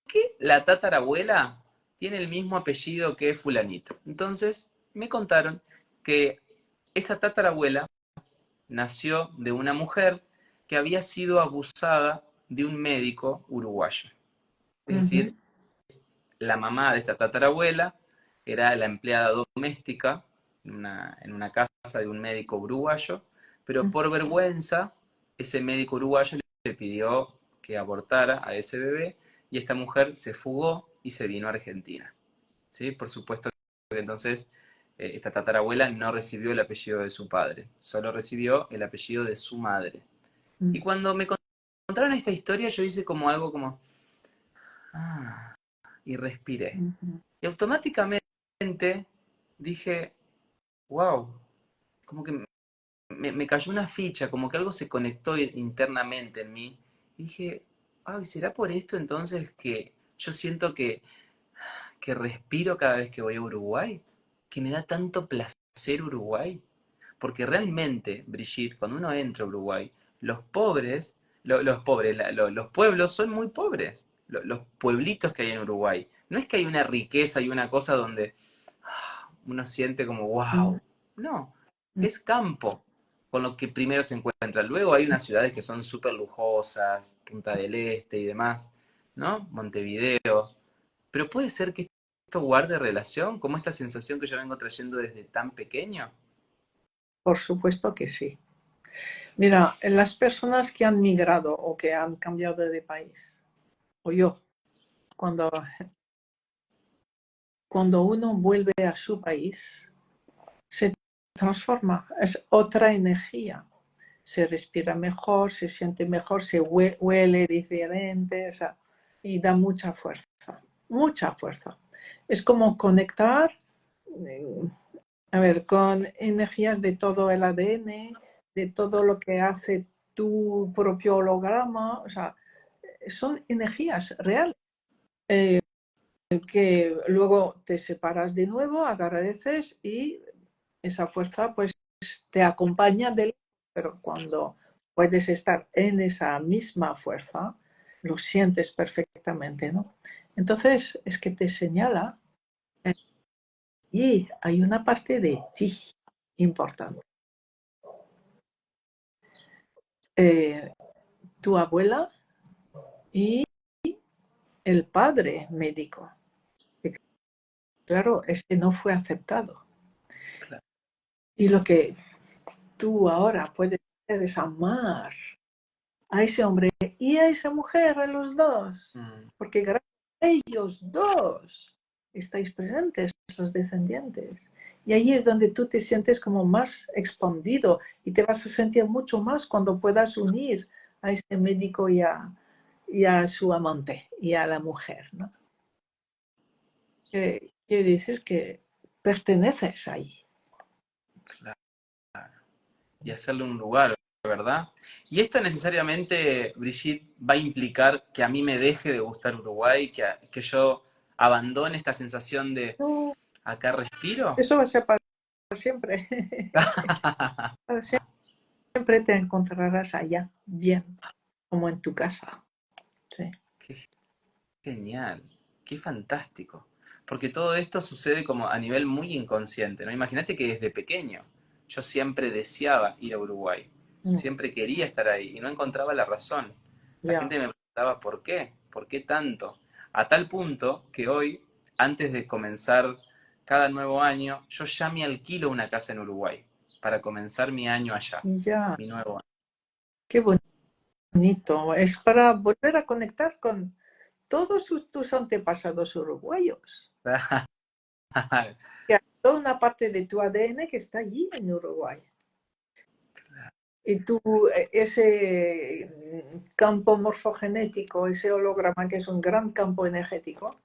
qué la tatarabuela tiene el mismo apellido que fulanito? Entonces me contaron que esa tatarabuela nació de una mujer que había sido abusada de un médico uruguayo. Es Ujú, decir, la mamá de esta tatarabuela era la empleada doméstica en una casa de un médico uruguayo, pero ujú. por vergüenza ese médico uruguayo le pidió que abortara a ese bebé y esta mujer se fugó y se vino a Argentina. ¿Sí? Por supuesto que entonces esta tatarabuela no recibió el apellido de su padre, solo recibió el apellido de su madre. Y Mm, cuando me contaron esta historia yo hice como algo como, ah, y respiré. ujú. Y automáticamente dije, wow, como que me cayó una ficha, como que algo se conectó internamente en mí. Y dije, ay, ¿será por esto entonces que yo siento que respiro cada vez que voy a Uruguay? ¿Que me da tanto placer Uruguay? Porque realmente, Brigitte, cuando uno entra a Uruguay, los pobres, los pobres, los pueblos son muy pobres. Los pueblitos que hay en Uruguay. No es que hay una riqueza y una cosa donde uno siente como, Mm, wow. No, mm. es campo con lo que primero se encuentra. Luego hay unas ciudades que son súper lujosas, Punta del Este y demás, ¿no? Montevideo. Pero puede ser que esto guarde relación, como esta sensación que yo vengo trayendo desde tan pequeño. Por supuesto que sí. Mira, las personas que han migrado o que han cambiado de país, o yo, cuando, cuando uno vuelve a su país, se transforma, es otra energía. Se respira mejor, se siente mejor, se huele diferente, o sea, y da mucha fuerza, mucha fuerza. Es como conectar, eh, a ver, con energías de todo el ADN, de todo lo que hace tu propio holograma, o sea, son energías reales que luego te separas de nuevo, agradeces y esa fuerza pues te acompaña del, pero cuando puedes estar en esa misma fuerza, lo sientes perfectamente, ¿no? Entonces es que te señala y hay una parte de ti importante. Eh, Tu abuela y el padre médico. Que, claro, este no fue aceptado. Claro. Y lo que tú ahora puedes hacer es amar a ese hombre y a esa mujer, a los dos, Mm, porque gracias a ellos dos estáis presentes, los descendientes. Y ahí es donde tú te sientes como más expandido y te vas a sentir mucho más cuando puedas unir a ese médico y a su amante y a la mujer, ¿no? Quiere decir que perteneces ahí. claro. Y hacerle un lugar, ¿verdad? Y esto necesariamente, Brigitte, va a implicar que a mí me deje de gustar Uruguay, que yo abandone esta sensación de No, acá respiro. eso va a ser para siempre. Para siempre te encontrarás allá, bien, como en tu casa. Sí. Qué genial, qué fantástico. Porque todo esto sucede como a nivel muy inconsciente, ¿no? Imagínate que desde pequeño yo siempre deseaba ir a Uruguay, Mm, siempre quería estar ahí y no encontraba la razón. La ya, gente me preguntaba por qué tanto. A tal punto que hoy, antes de comenzar cada nuevo año, yo ya me alquilo una casa en Uruguay para comenzar mi año allá, ya, mi nuevo qué bonito. Es para volver a conectar con todos tus antepasados uruguayos. año. Que hay toda una parte de tu ADN que está allí en Uruguay. Y tú, ese campo morfogenético, ese holograma que es un gran campo energético,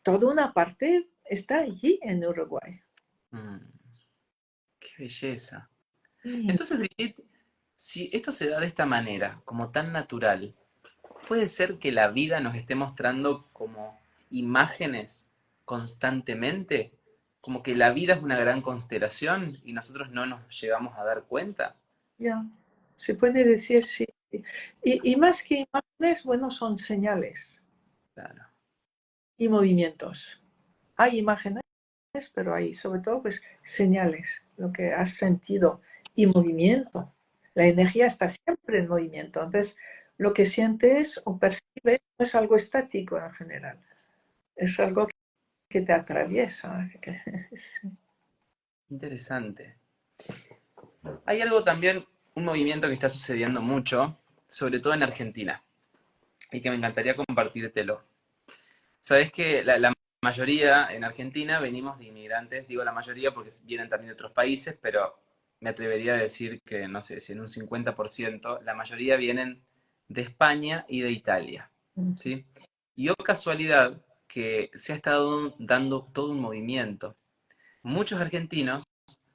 toda una parte está allí en Uruguay. Mm, qué belleza. Sí, Entonces, Brigitte, si esto se da de esta manera, como tan natural, puede ser que la vida nos esté mostrando como imágenes constantemente, como que la vida es una gran constelación y nosotros no nos llegamos a dar cuenta. ya, se puede decir sí. Y más que imágenes, bueno, son señales. Claro. y movimientos. Hay imágenes, pero hay sobre todo pues, señales, lo que has sentido y movimiento. La energía está siempre en movimiento. Entonces, lo que sientes o percibes no es algo estático en general. Es algo que te atraviesa. Interesante. Hay algo también, un movimiento que está sucediendo mucho, sobre todo en Argentina, y que me encantaría compartírtelo. Sabes que la mayoría en Argentina venimos de inmigrantes, digo la mayoría porque vienen también de otros países, pero me atrevería a decir que, no sé, si en un 50%, la mayoría vienen de España y de Italia, ¿sí? Y oh casualidad que se ha estado dando todo un movimiento. Muchos argentinos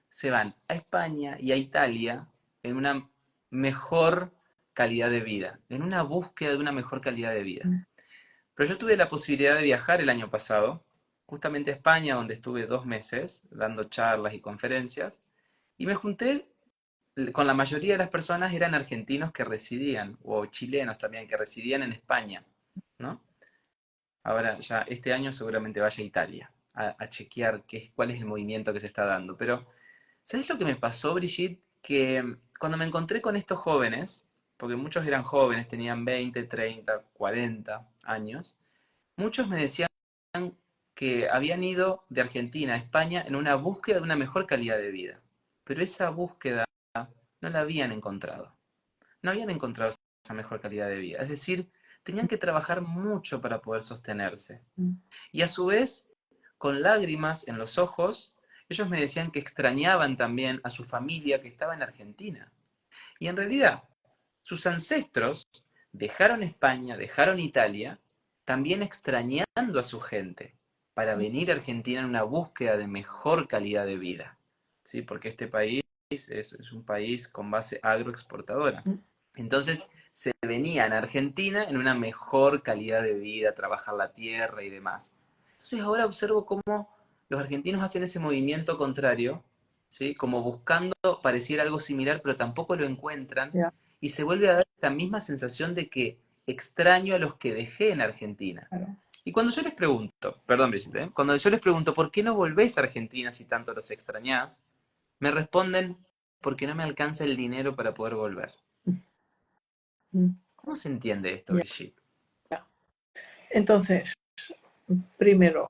se van a España y a Italia en una mejor calidad de vida, en una búsqueda de una mejor calidad de vida. Pero yo tuve la posibilidad de viajar el año pasado, justamente a España, donde estuve 2 meses dando charlas y conferencias, y me junté con la mayoría de las personas eran argentinos que residían, o chilenos también, que residían en España, ¿no? Ahora ya este año seguramente vaya a Italia a chequear cuál es el movimiento que se está dando. Pero, ¿sabes lo que me pasó, Brigitte? Que cuando me encontré con estos jóvenes, porque muchos eran jóvenes, tenían 20, 30, 40 años, muchos me decían que habían ido de Argentina a España en una búsqueda de una mejor calidad de vida. Pero esa búsqueda no la habían encontrado. No habían encontrado esa mejor calidad de vida. Es decir, tenían que trabajar mucho para poder sostenerse. Y a su vez, con lágrimas en los ojos, ellos me decían que extrañaban también a su familia que estaba en Argentina. Y en realidad, sus ancestros dejaron España, dejaron Italia, también extrañando a su gente, para venir a Argentina en una búsqueda de mejor calidad de vida. ¿Sí? Porque este país es un país con base agroexportadora. Entonces se venían a Argentina en una mejor calidad de vida, trabajar la tierra y demás. Entonces ahora observo cómo los argentinos hacen ese movimiento contrario, ¿sí? Como buscando pareciera algo similar, pero tampoco lo encuentran, Ya, y se vuelve a dar esta misma sensación de que extraño a los que dejé en Argentina. claro. Y cuando yo les pregunto, perdón Brigitte, cuando yo les pregunto por qué no volvés a Argentina si tanto los extrañás, me responden porque no me alcanza el dinero para poder volver. ¿Cómo se entiende esto, Ya, Brigitte? ya. Entonces, primero,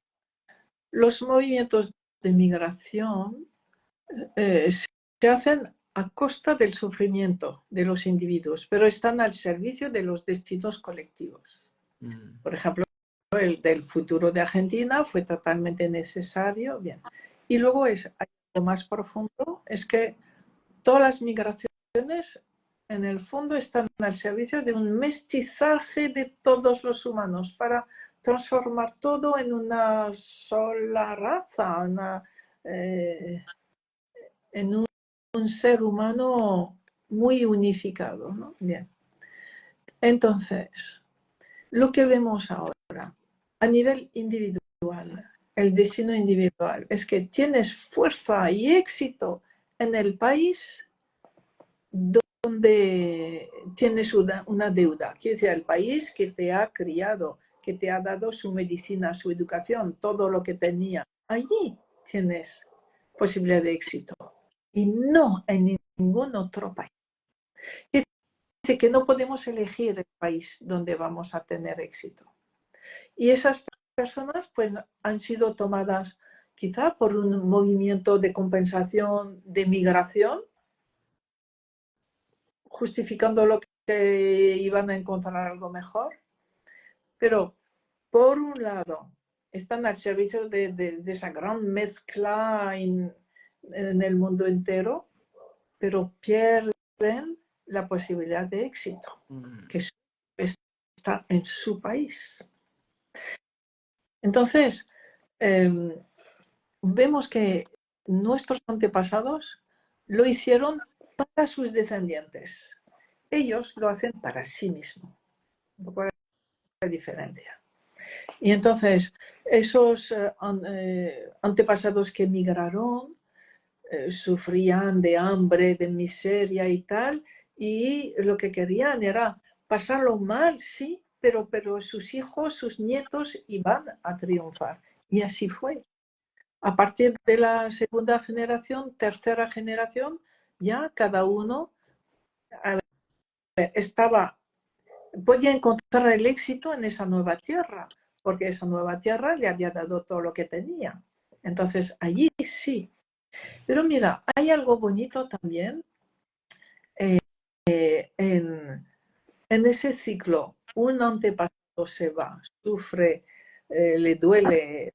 los movimientos de migración se hacen a costa del sufrimiento de los individuos, pero están al servicio de los destinos colectivos. Mm. Por ejemplo, el del futuro de Argentina fue totalmente necesario. Bien. Y luego algo más profundo, es que todas las migraciones en el fondo están al servicio de un mestizaje de todos los humanos para transformar todo en una sola raza, en un ser humano muy unificado, ¿no? Bien. Entonces, lo que vemos ahora a nivel individual, el destino individual, es que tienes fuerza y éxito en el país donde tienes una deuda. Quiere decir, el país que te ha criado, que te ha dado su medicina, su educación, todo lo que tenía. Allí tienes posibilidad de éxito. Y no en ningún otro país. Dice que no podemos elegir el país donde vamos a tener éxito. Y esas personas pues, han sido tomadas quizá por un movimiento de compensación de migración, justificando lo que iban a encontrar algo mejor. Pero, por un lado, están al servicio de esa gran mezcla en el mundo entero, pero pierden la posibilidad de éxito, que está en su país. Entonces, vemos que nuestros antepasados lo hicieron para sus descendientes. Ellos lo hacen para sí mismos. ¿Cuál es la diferencia? Y entonces, esos antepasados que emigraron sufrían de hambre, de miseria y tal, y lo que querían era pasarlo mal, sí, pero sus hijos, sus nietos iban a triunfar. Y así fue. A partir de la segunda generación, tercera generación, ya cada uno podía encontrar el éxito en esa nueva tierra, porque esa nueva tierra le había dado todo lo que tenía. Entonces, allí sí. Pero mira, hay algo bonito también en ese ciclo. Un antepasado se va, sufre, le duele,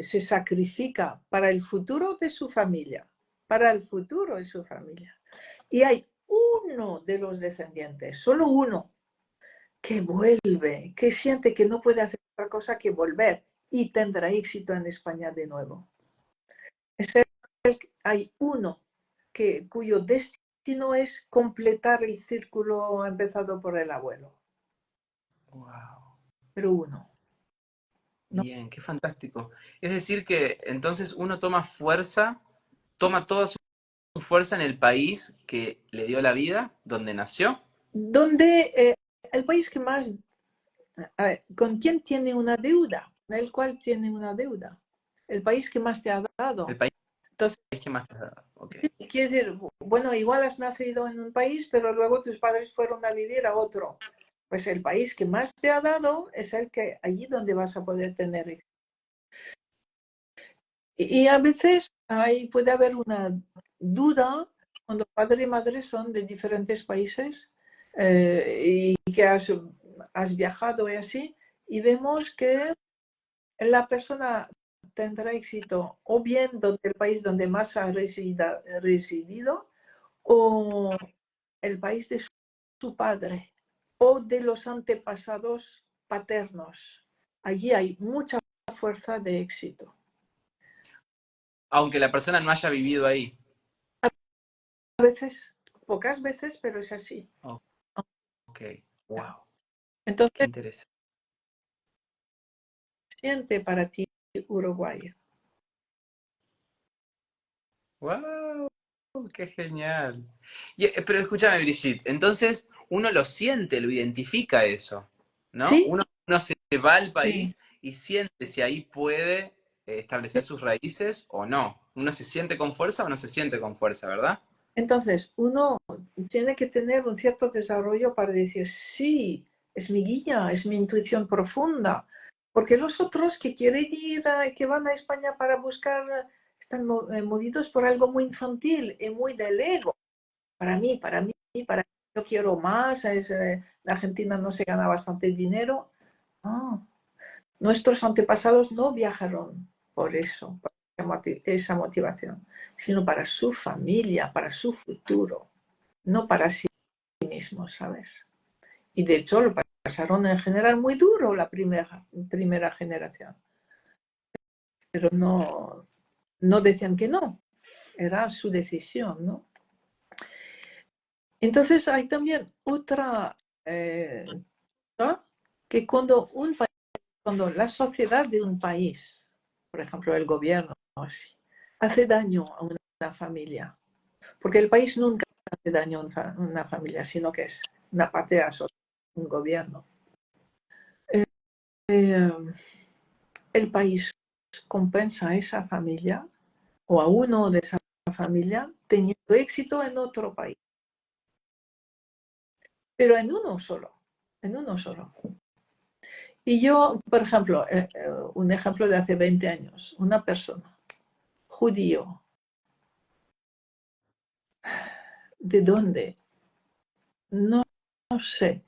se sacrifica para el futuro de su familia, para el futuro de su familia. Y hay uno de los descendientes, solo uno, que vuelve, que siente que no puede hacer otra cosa que volver y tendrá éxito en España de nuevo. Hay uno cuyo destino es completar el círculo empezado por el abuelo. Wow. Pero uno. No. Bien, qué fantástico. Es decir que entonces uno toma fuerza, toma toda su fuerza en el país que le dio la vida, donde nació. Donde el país que más, a ver, ¿con quién tiene una deuda? El cual tiene una deuda. El país que más te ha El dado. país Entonces, que más... Ok. quiere decir, bueno, igual has nacido en un país, pero luego tus padres fueron a vivir a otro. Pues el país que más te ha dado es el que allí donde vas a poder tener éxito. Y a veces ahí puede haber una duda cuando padre y madre son de diferentes países y que has viajado y así, y vemos que la persona tendrá éxito o bien donde el país donde más ha residido o el país de su padre o de los antepasados paternos. Allí hay mucha fuerza de éxito. Aunque la persona no haya vivido ahí. A veces, pocas veces, pero es así. Oh, ok, wow, qué Entonces, interesante. siente para ti Uruguay. Wow, qué genial. Pero escúchame, Brigitte, entonces uno lo siente, lo identifica eso, ¿no? Sí, Uno se va al sí. país y siente si ahí puede establecer sus raíces o no. Uno se siente con fuerza o no se siente con fuerza, ¿verdad? Entonces, uno tiene que tener un cierto desarrollo para decir, sí, es mi guía, es mi intuición profunda. Porque los otros que quieren ir, que van a España para buscar, están movidos por algo muy infantil y muy del ego. Para mí, yo quiero más. En Argentina no se gana bastante dinero. Ah, nuestros antepasados no viajaron por eso, por esa motivación, sino para su familia, para su futuro, no para sí mismos, ¿sabes? Y de hecho lo pasaron en general muy duro la primera generación, pero no decían que no, era su decisión, ¿no? Entonces hay también otra cosa, que cuando la sociedad de un país, por ejemplo el gobierno, hace daño a una familia, porque el país nunca hace daño a una familia, sino que es una parte de la sociedad, un gobierno. Eh, el país compensa a esa familia o a uno de esa familia teniendo éxito en otro país, pero en uno solo. Y yo, por ejemplo, un ejemplo de hace 20 años, una persona judío, ¿de dónde? No, no sé.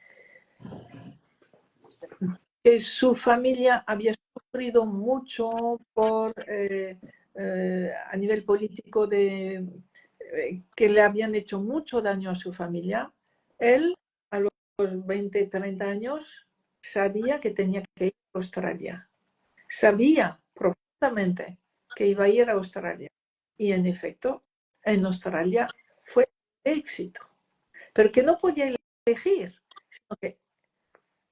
Que su familia había sufrido mucho a nivel político que le habían hecho mucho daño a su familia. Él, a los 20, 30 años, sabía que tenía que ir a Australia. Sabía profundamente que iba a ir a Australia. Y en efecto, en Australia fue éxito. Pero que no podía elegir, sino que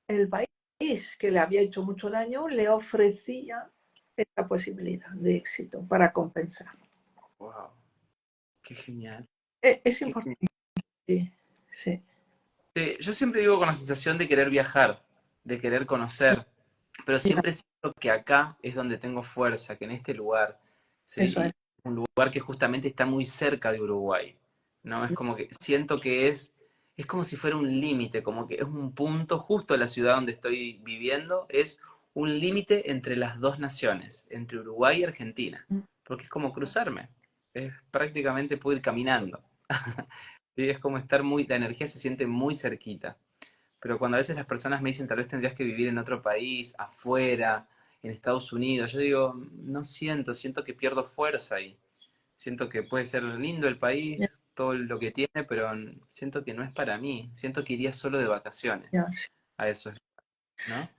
el país que le había hecho mucho daño le ofrecía esta posibilidad de éxito para compensar. Wow, qué genial. Es Qué genial. importante, sí. Yo siempre vivo con la sensación de querer viajar. de querer conocer, pero Ya, siempre siento que acá es donde tengo fuerza, que en este lugar, ¿sí? eso Y es. un lugar que justamente está muy cerca de Uruguay, ¿no? Es como que siento que es como si fuera un límite, como que es un punto, justo la ciudad donde estoy viviendo, es un límite entre las dos naciones, entre Uruguay y Argentina, porque es como cruzarme, es prácticamente puedo ir caminando. Sí, es como estar muy, la energía se siente muy cerquita. Pero cuando a veces las personas me dicen, tal vez tendrías que vivir en otro país, afuera, en Estados Unidos, yo digo, no siento, siento que pierdo fuerza ahí. Siento que puede ser lindo el Ya, país, todo lo que tiene, pero siento que no es para mí. Siento que iría solo de vacaciones ya, sí. a eso, ¿no?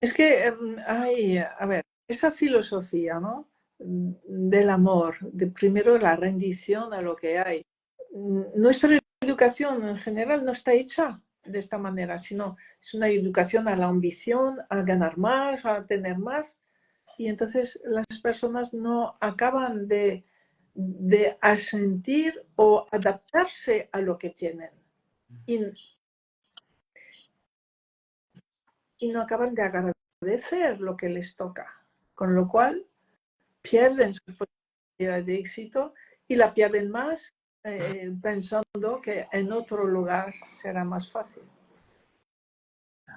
Es que hay, a ver, esa filosofía, ¿no? Del amor, de primero la rendición a lo que hay. Nuestra educación en general no está hecha de esta manera, sino es una educación a la ambición, a ganar más, a tener más. Y entonces las personas no acaban de asentir o adaptarse a lo que tienen. Y, y no acaban de agradecer lo que les toca. Con lo cual pierden sus posibilidades de éxito y la pierden más pensando que en otro lugar será más fácil.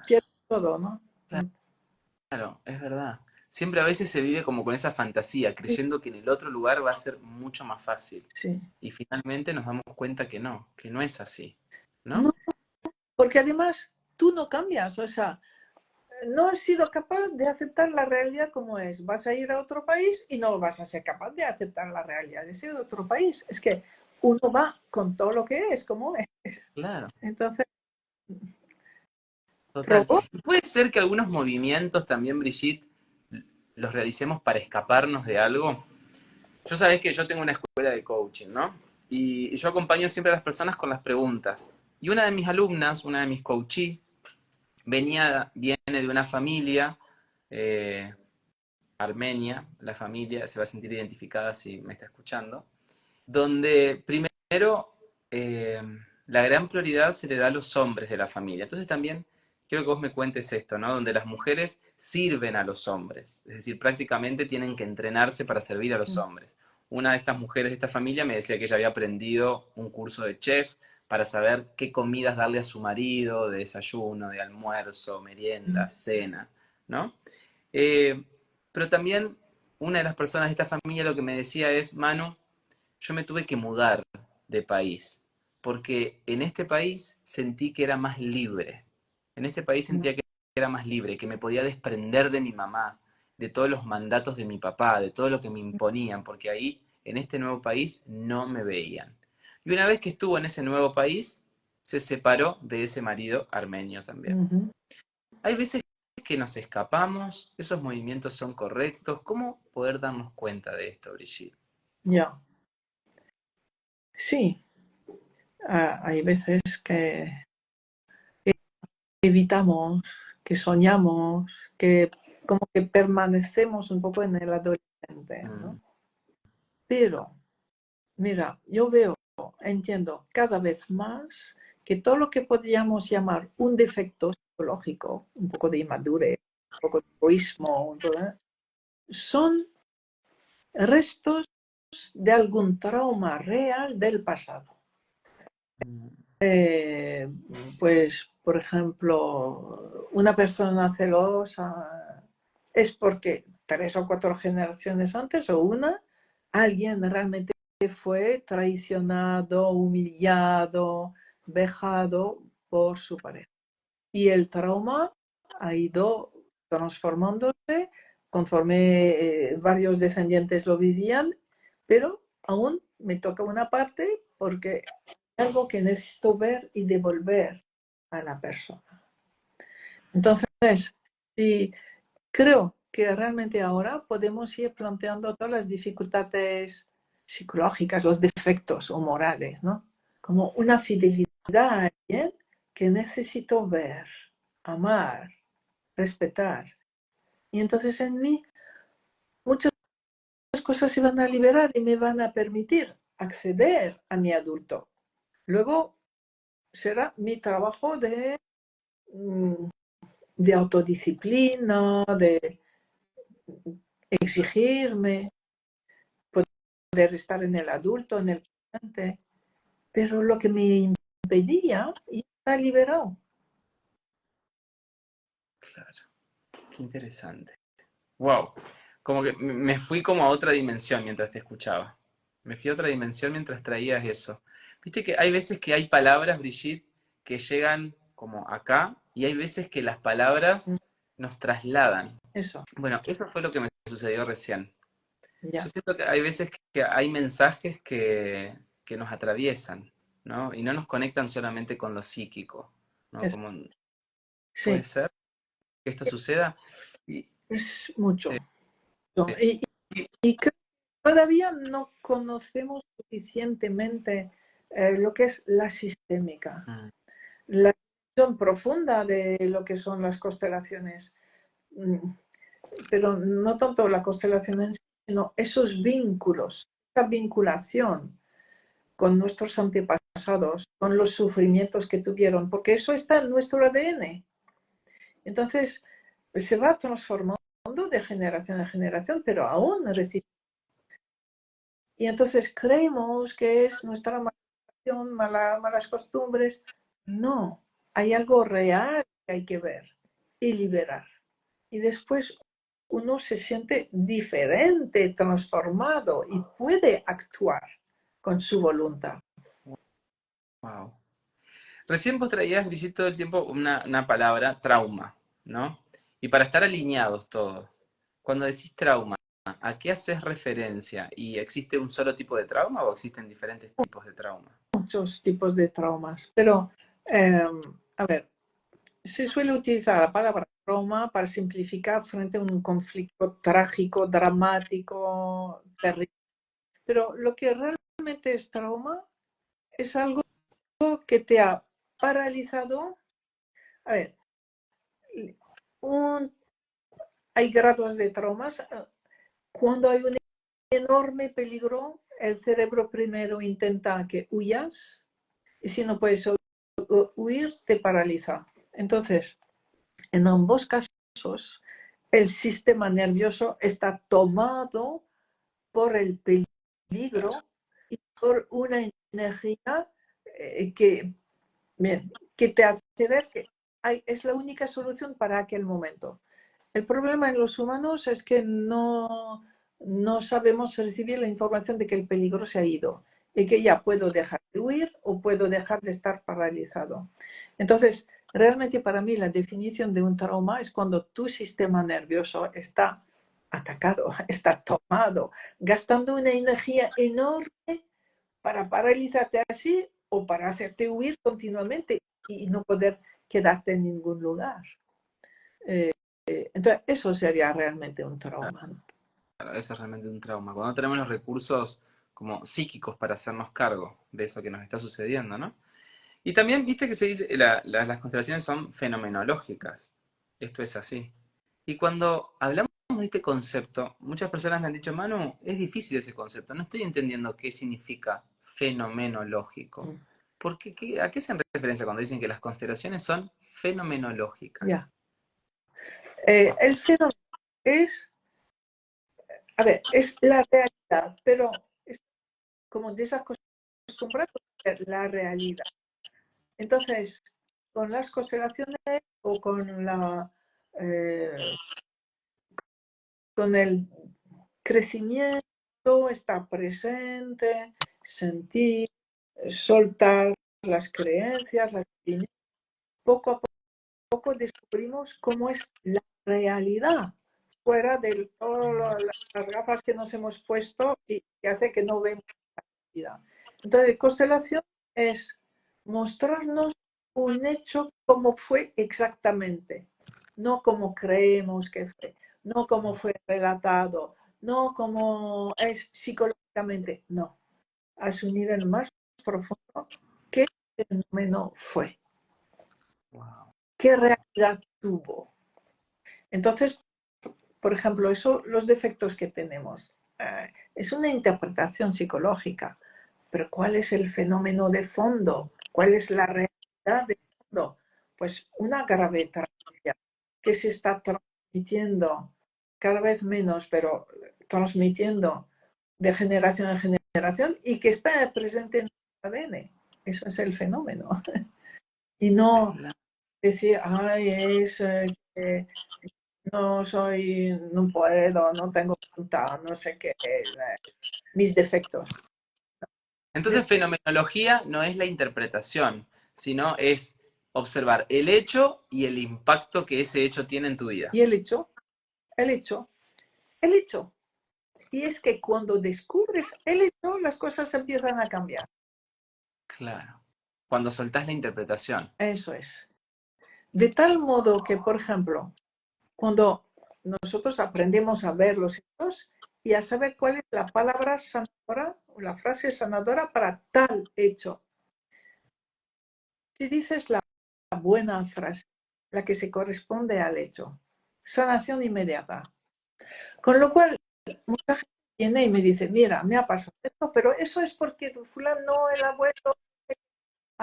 Pierden todo, ¿no? Claro, es verdad. Siempre a veces se vive como con esa fantasía, creyendo que en el otro lugar va a ser mucho más fácil. Sí. Y finalmente nos damos cuenta que no es así, ¿no? No, porque además tú no cambias, o sea, no has sido capaz de aceptar la realidad como es. Vas a ir a otro país y no vas a ser capaz de aceptar la realidad de ese otro país. Es que uno va con todo lo que es, como es. Claro. Entonces, Total. probó. Y puede ser que algunos movimientos también, Brigitte, los realicemos para escaparnos de algo. Yo sabés que yo tengo una escuela de coaching, ¿no? Y yo acompaño siempre a las personas con las preguntas. Y una de mis alumnas, una de mis coachees, viene de una familia eh, armenia, la familia se va a sentir identificada si me está escuchando, donde primero eh, la gran prioridad se le da a los hombres de la familia. Entonces también quiero que vos me cuentes esto, ¿no? Donde las mujeres sirven a los hombres, es decir, prácticamente tienen que entrenarse para servir a los hombres. Una de estas mujeres de esta familia me decía que ella había aprendido un curso de chef para saber qué comidas darle a su marido, de desayuno, de almuerzo, merienda, cena, ¿no? Eh, pero también una de las personas de esta familia lo que me decía es, Manu, yo me tuve que mudar de país, porque en este país sentí que era más libre. En este país sentía que era más libre, que me podía desprender de mi mamá, de todos los mandatos de mi papá, de todo lo que me imponían, porque ahí, en este nuevo país, no me veían. Y una vez que estuvo en ese nuevo país, se separó de ese marido armenio también. Hay veces que nos escapamos, esos movimientos son correctos. ¿Cómo poder darnos cuenta de esto, Brigitte? Ya, sí. Hay veces que evitamos, que soñamos, que como que permanecemos un poco en el adolescente, Mm, ¿no? Pero, mira, yo veo, entiendo cada vez más que todo lo que podríamos llamar un defecto psicológico, un poco de inmadurez, un poco de egoísmo, son restos de algún trauma real del pasado. mm, Eh, pues, por ejemplo, una persona celosa es porque 3 o 4 generaciones antes o alguien realmente fue traicionado, humillado, vejado por su pareja. Y el trauma ha ido transformándose conforme varios descendientes lo vivían, pero aún me toca una parte porque algo que necesito ver y devolver a la persona. Entonces, sí, creo que realmente ahora podemos ir planteando todas las dificultades psicológicas, los defectos o morales, ¿no? Como una fidelidad a alguien que necesito ver, amar, respetar. Y entonces en mí muchas cosas se van a liberar y me van a permitir acceder a mi adulto. Luego será mi trabajo de de autodisciplina, de exigirme, poder estar en el adulto, en el presente, pero lo que me impedía ya está liberado. Claro, qué interesante. Wow, como que me fui como a otra dimensión mientras te escuchaba. Me fui a otra dimensión mientras traías eso. Viste que hay veces que hay palabras, Brigitte, que llegan como acá y hay veces que las palabras nos trasladan. Eso, Bueno, eso fue lo que me sucedió recién. Yo ya. siento que hay veces que hay mensajes que nos atraviesan, ¿no? Y no nos conectan solamente con lo psíquico, ¿no? Eso. Como puede Sí, ser que esto suceda. Y, es mucho. eh, Y creo que todavía no conocemos suficientemente lo que es la sistémica, mm, la visión profunda de lo que son las constelaciones. Mm, pero no tanto la constelación en sí, sino esos vínculos, esa vinculación con nuestros antepasados, con los sufrimientos que tuvieron, porque eso está en nuestro ADN. Entonces, se va transformando de generación en generación, pero aún recibimos. Y entonces creemos que es nuestra maldición, malas costumbres. No, hay algo real que hay que ver y liberar. Y después uno se siente diferente, transformado y puede actuar con su voluntad. wow. Recién vos traías, Brigitte, todo el tiempo una palabra, trauma, ¿no? Y para estar alineados todos, cuando decís trauma, ¿a qué haces referencia? ¿Y existe un solo tipo de trauma o existen diferentes tipos de trauma? Muchos tipos de traumas, pero eh, a ver, se suele utilizar la palabra trauma para simplificar frente a un conflicto trágico, dramático, terrible. Pero lo que realmente es trauma es algo que te ha paralizado. A ver, un, hay grados de traumas. Cuando hay un enorme peligro, el cerebro primero intenta que huyas y si no puedes huir, te paraliza. Entonces, en ambos casos, el sistema nervioso está tomado por el peligro y por una energía que, bien, que te hace ver que es la única solución para aquel momento. El problema en los humanos es que no sabemos recibir la información de que el peligro se ha ido y que ya puedo dejar de huir o puedo dejar de estar paralizado. Entonces, realmente para mí la definición de un trauma es cuando tu sistema nervioso está atacado, está tomado, gastando una energía enorme para paralizarte así o para hacerte huir continuamente y no poder quedarte en ningún lugar. Entonces, eso sería realmente un trauma, ¿no? Claro, eso es realmente un trauma. Cuando no tenemos los recursos como psíquicos para hacernos cargo de eso que nos está sucediendo, ¿no? Y también, viste que se dice, las constelaciones son fenomenológicas. Esto es así. Y cuando hablamos de este concepto, muchas personas me han dicho, Manu, es difícil ese concepto. No estoy entendiendo qué significa fenomenológico. ¿Por qué, a qué hacen referencia cuando dicen que las constelaciones son fenomenológicas? Ya. El fenómeno es, a ver, es la realidad, pero es como desacostumbrado a ver la realidad. Entonces, con las constelaciones o eh, con el crecimiento, estar presente, sentir, soltar las creencias, las opiniones, poco a poco descubrimos cómo es la realidad, fuera de todas las gafas que nos hemos puesto y que hace que no vemos la realidad. Entonces, constelación es mostrarnos un hecho como fue exactamente, no como creemos que fue, no como fue relatado, no como es psicológicamente, no, a su nivel más profundo, qué fenómeno fue, Wow. qué realidad tuvo. Entonces, por ejemplo, eso, los defectos que tenemos, es una interpretación psicológica, pero ¿cuál es el fenómeno de fondo? ¿Cuál es la realidad de fondo? Pues una grave tragedia, que se está transmitiendo cada vez menos, pero transmitiendo de generación en generación y que está presente en el ADN. Eso es el fenómeno. Y no decir, ay, es que no soy, no puedo, no tengo voluntad, no sé qué, mis defectos. Entonces, fenomenología no es la interpretación, sino es observar el hecho y el impacto que ese hecho tiene en tu vida. Y el hecho, el hecho, el hecho. Y es que cuando descubres el hecho, las cosas empiezan a cambiar. Claro. Cuando soltás la interpretación. Eso es. De tal modo que, por ejemplo, cuando nosotros aprendemos a ver los hechos y a saber cuál es la palabra sanadora o la frase sanadora para tal hecho. Si dices la buena frase, la que se corresponde al hecho, sanación inmediata. Con lo cual, mucha gente viene y me dice, mira, me ha pasado esto, pero eso es porque tu fulano, el abuelo,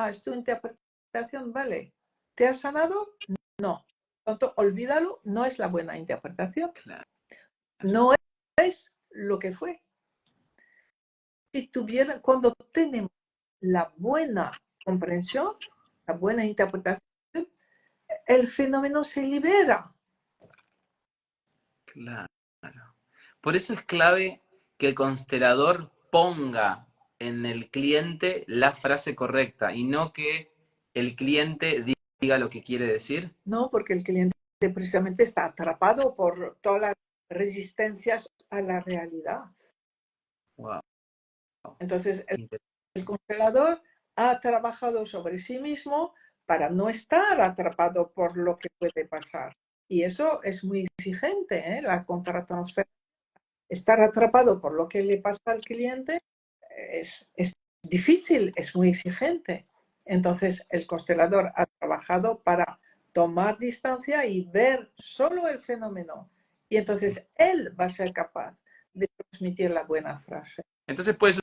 es tu interpretación, vale. ¿Te has sanado? No. Por tanto, olvídalo, no es la buena interpretación. Claro. No es lo que fue. Si cuando tenemos la buena comprensión, la buena interpretación, el fenómeno se libera. Claro. Por eso es clave que el constelador ponga en el cliente la frase correcta y no que el cliente diga lo que quiere decir. No, porque el cliente precisamente está atrapado por todas las resistencias a la realidad. Wow. Entonces, el constelador ha trabajado sobre sí mismo para no estar atrapado por lo que puede pasar. Y eso es muy exigente, la contratransferencia. Estar atrapado por lo que le pasa al cliente es difícil, es muy exigente. Entonces, el constelador ha trabajado para tomar distancia y ver solo el fenómeno. Y entonces él va a ser capaz de transmitir la buena frase. Entonces puede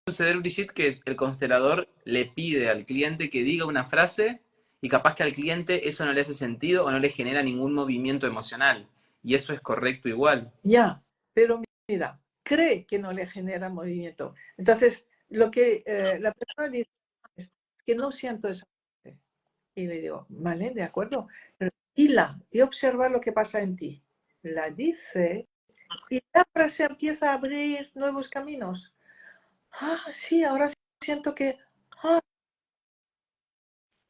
suceder, Brigitte, que el constelador le pide al cliente que diga una frase y capaz que al cliente eso no le hace sentido o no le genera ningún movimiento emocional. Y eso es correcto igual. Ya, pero mira, cree que no le genera movimiento. Entonces, lo que la persona dice es que no siento esa frase. Y le digo, vale, de acuerdo, pero y observa lo que pasa en ti. La dice y la frase empieza a abrir nuevos caminos. Ah, sí, ahora siento que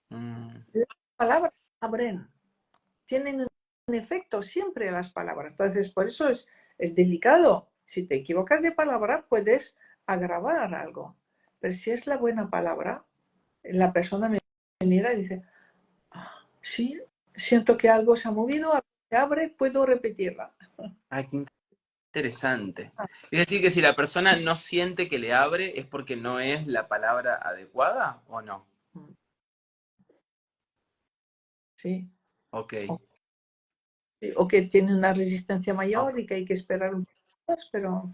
las palabras abren, tienen un efecto siempre las palabras. Entonces, por eso es delicado. Si te equivocas de palabra, puedes agravar algo. Pero si es la buena palabra, la persona me mira y dice, sí, siento que algo se ha movido, algo se abre, puedo repetirla. Ay, qué interesante. Es decir, que si la persona no siente que le abre, ¿es porque no es la palabra adecuada o no? Sí. Ok. O que tiene una resistencia Ok. mayor y que hay que esperar un poco más, pero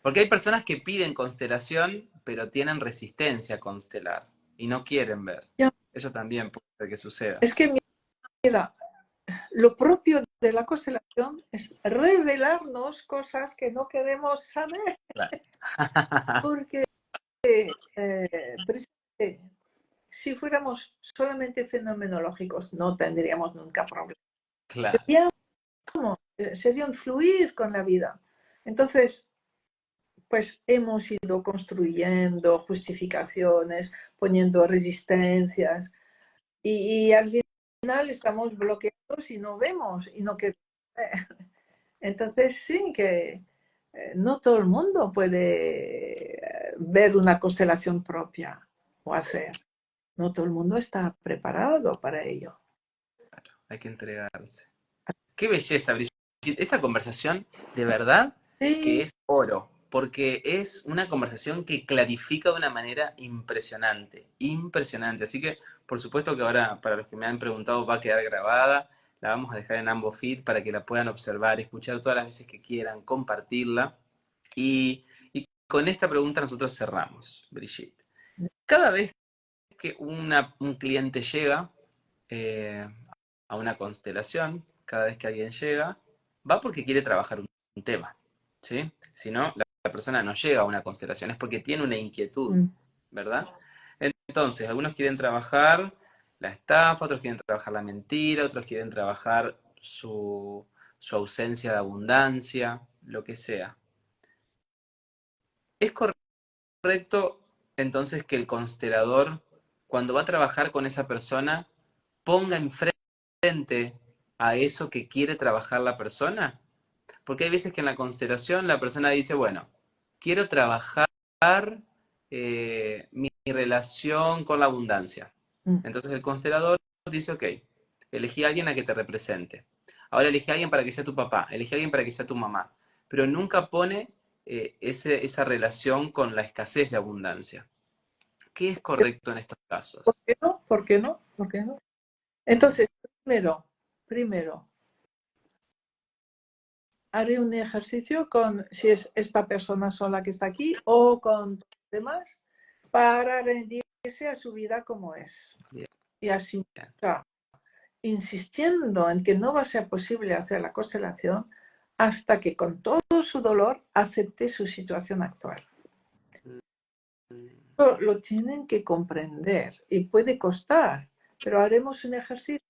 Porque hay personas que piden constelación, pero tienen resistencia a constelar y no quieren ver. ya, Eso también puede ser que suceda. es que mira, lo propio de la constelación es revelarnos cosas que no queremos saber, Claro. porque precisamente, si fuéramos solamente fenomenológicos no tendríamos nunca problemas. Claro. Sería un fluir con la vida. Entonces, pues hemos ido construyendo justificaciones, poniendo resistencias y al final estamos bloqueados y no vemos y no queremos ver. Entonces sí que no todo el mundo puede ver una constelación propia o hacer. No todo el mundo está preparado para ello. Hay que entregarse. Qué belleza, Brigitte. Esta conversación, de verdad, que Sí, es oro, porque es una conversación que clarifica de una manera impresionante, impresionante. Así que, por supuesto que ahora, para los que me han preguntado, va a quedar grabada. La vamos a dejar en ambos feed para que la puedan observar, escuchar todas las veces que quieran, compartirla. Y con esta pregunta nosotros cerramos, Brigitte. Cada vez que un cliente llega eh, a una constelación, cada vez que alguien llega, va porque quiere trabajar un tema, ¿sí? Si no, la persona no llega a una constelación, es porque tiene una inquietud, Mm. ¿verdad? Entonces, algunos quieren trabajar la estafa, otros quieren trabajar la mentira, otros quieren trabajar su ausencia de abundancia, lo que sea. ¿Es correcto entonces que el constelador, cuando va a trabajar con esa persona, ponga enfrente a eso que quiere trabajar la persona? Porque hay veces que en la constelación la persona dice, bueno, quiero trabajar mi relación con la abundancia. Mm. Entonces el constelador dice, ok, elegí a alguien a que te represente. Ahora elegí a alguien para que sea tu papá, elegí a alguien para que sea tu mamá, pero nunca pone esa relación con la escasez de abundancia. ¿Qué es correcto en estos ¿Por casos? qué no? ¿Por qué no? ¿Por qué no? Entonces, primero, haré un ejercicio con si es esta persona sola que está aquí o con los demás para rendirse a su vida como es. Bien, Y así, o sea, insistiendo en que no va a ser posible hacer la constelación hasta que con todo su dolor acepte su situación actual. Lo tienen que comprender y puede costar, pero haremos un ejercicio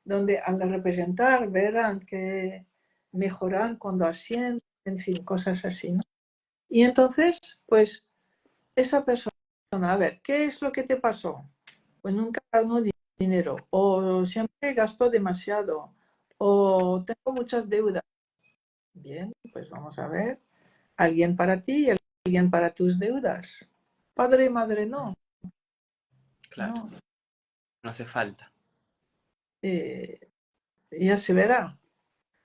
donde al representar verán que mejoran cuando asienten, en fin, cosas así, ¿no? Y entonces, pues, esa persona, a ver, ¿qué es lo que te pasó? Pues nunca ganó dinero, o siempre gastó demasiado, o tengo muchas deudas. Bien, pues vamos a ver, alguien para ti y alguien para tus deudas. Padre y madre no, claro, no. no hace falta. Eh, ya se verá.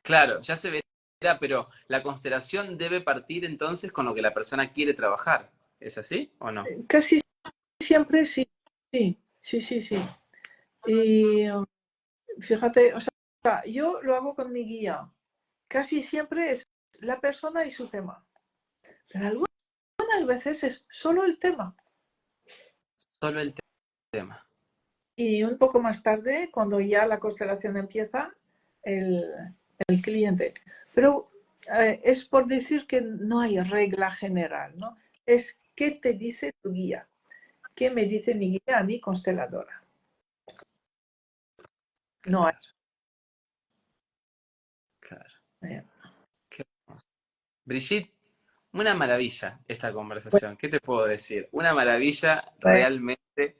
Claro, ya se verá, pero la constelación debe partir entonces con lo que la persona quiere trabajar. ¿Es así o no? Casi siempre sí, sí, sí, sí, sí. Y fíjate, o sea, yo lo hago con mi guía. Casi siempre es la persona y su tema. Pero algunas veces es solo el tema. Solo el tema. Y un poco más tarde, cuando ya la constelación empieza, el, el cliente. Pero es por decir que no hay regla general, ¿no? Es qué te dice tu guía, qué me dice mi guía a mi consteladora. No hay. Claro, claro. eh, Qué hermoso. Brigitte, una maravilla esta bueno, conversación. ¿Qué te puedo decir? Una maravilla bueno, realmente.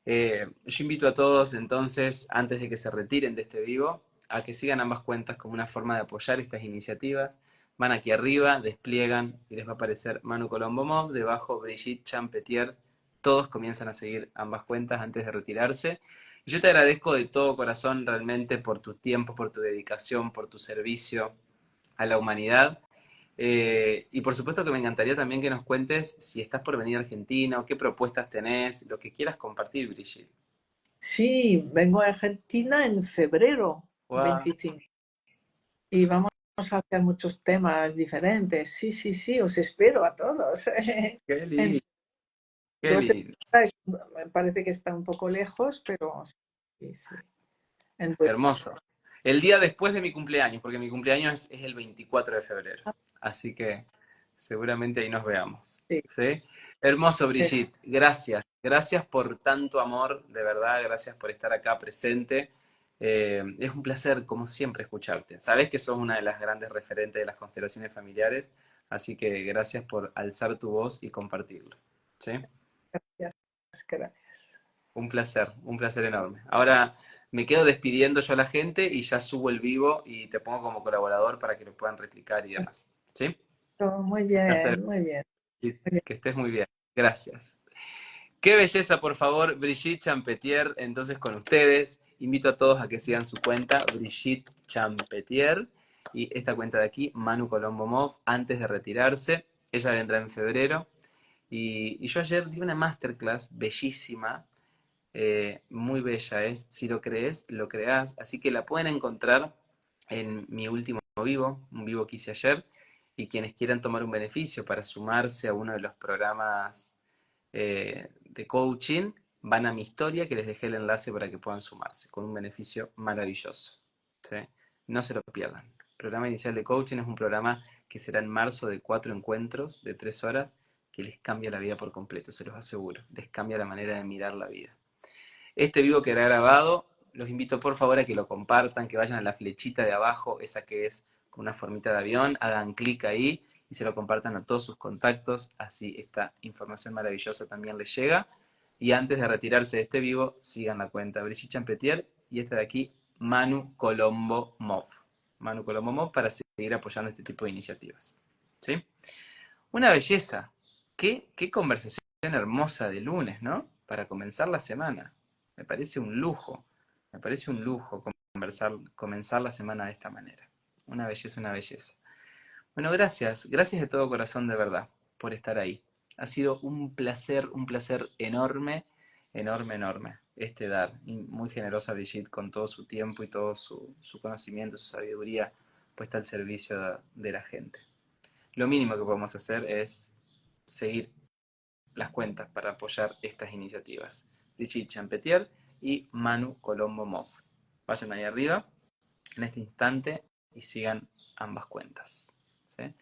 Yo invito a todos entonces, antes de que se retiren de este vivo, a que sigan ambas cuentas como una forma de apoyar estas iniciativas. Van aquí arriba, despliegan y les va a aparecer Manu Colombo Mob, debajo Brigitte Champetier. Todos comienzan a seguir ambas cuentas antes de retirarse. Y yo te agradezco de todo corazón realmente por tu tiempo, por tu dedicación, por tu servicio a la humanidad. Y por supuesto que me encantaría también que nos cuentes si estás por venir a Argentina o qué propuestas tenés, lo que quieras compartir, Brigitte. sí, vengo a Argentina en febrero Guau, 25 y vamos a hacer muchos temas diferentes. Sí, sí, sí, os espero a todos. qué En lindo, qué febrero lindo. me parece que está un poco lejos, pero sí, sí. Entonces, Hermoso. El día después de mi cumpleaños, porque mi cumpleaños es el 24 de febrero. Así que seguramente ahí nos veamos. sí, ¿Sí? Hermoso, eso. Brigitte. Gracias. Gracias por tanto amor, de verdad. Gracias por estar acá presente. Es un placer, como siempre, escucharte. Sabes que sos una de las grandes referentes de las constelaciones familiares, así que gracias por alzar tu voz y compartirlo. ¿Sí? Gracias, gracias. Un placer enorme. Ahora me quedo despidiendo yo a la gente y ya subo el vivo y te pongo como colaborador para que lo puedan replicar y demás. ¿Sí? Muy Un placer bien, muy bien, y muy bien. que estés muy bien. Gracias. Qué belleza, por favor, Brigitte Champetier, entonces con ustedes. Invito a todos a que sigan su cuenta, Brigitte Champetier, y esta cuenta de aquí, Manu Colombo Mov, antes de retirarse. Ella vendrá en febrero. Y yo ayer di una masterclass bellísima, muy bella es, si lo crees, lo creás, así que la pueden encontrar en mi último vivo, un vivo que hice ayer, y quienes quieran tomar un beneficio para sumarse a uno de los programas de coaching, van a mi historia que les dejé el enlace para que puedan sumarse, con un beneficio maravilloso. ¿Sí? No se lo pierdan. El programa inicial de coaching es un programa que será en marzo de 4 encuentros de 3 horas que les cambia la vida por completo, se los aseguro. Les cambia la manera de mirar la vida. Este vivo quedará grabado. Los invito por favor a que lo compartan, que vayan a la flechita de abajo, esa que es con una formita de avión, hagan clic ahí y se lo compartan a todos sus contactos, así esta información maravillosa también les llega. Y antes de retirarse de este vivo, sigan la cuenta Brigitte Champetier y esta de aquí, Manu Colombo Mov. Manu Colombo Mov para seguir apoyando este tipo de iniciativas. ¿Sí? Una belleza. Qué conversación hermosa de lunes, ¿no? Para comenzar la semana. Me parece un lujo. Me parece un lujo comenzar la semana de esta manera. Una belleza, una belleza. Bueno, gracias. Gracias de todo corazón, de verdad, por estar ahí. Ha sido un placer enorme, enorme, enorme este dar. Y muy generosa Brigitte con todo su tiempo y todo su conocimiento, su sabiduría puesta al servicio de la gente. Lo mínimo que podemos hacer es seguir las cuentas para apoyar estas iniciativas. Brigitte Champetier y Manu Colombo Mov. Vayan ahí arriba en este instante y sigan ambas cuentas. ¿Sí?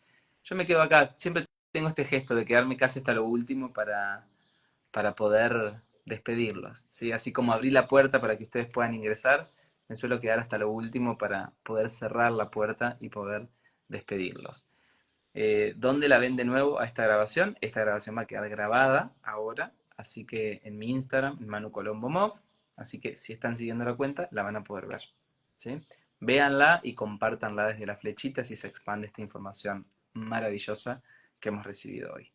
Yo me quedo acá, siempre tengo este gesto de quedarme casi hasta lo último para poder despedirlos. ¿Sí? Así como abrí la puerta para que ustedes puedan ingresar, me suelo quedar hasta lo último para poder cerrar la puerta y poder despedirlos. ¿Dónde la ven de nuevo a esta grabación? Esta grabación va a quedar grabada ahora, así que en mi Instagram, Manu Colombo Mov, así que si están siguiendo la cuenta, la van a poder ver. ¿Sí? Véanla y compártanla desde la flechita si se expande esta información maravillosa que hemos recibido hoy.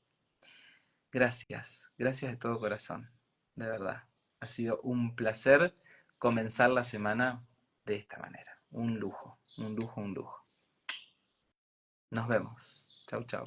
Gracias, gracias de todo corazón, de verdad. Ha sido un placer comenzar la semana de esta manera. Un lujo, un lujo, un lujo. Nos vemos. Chau, chau.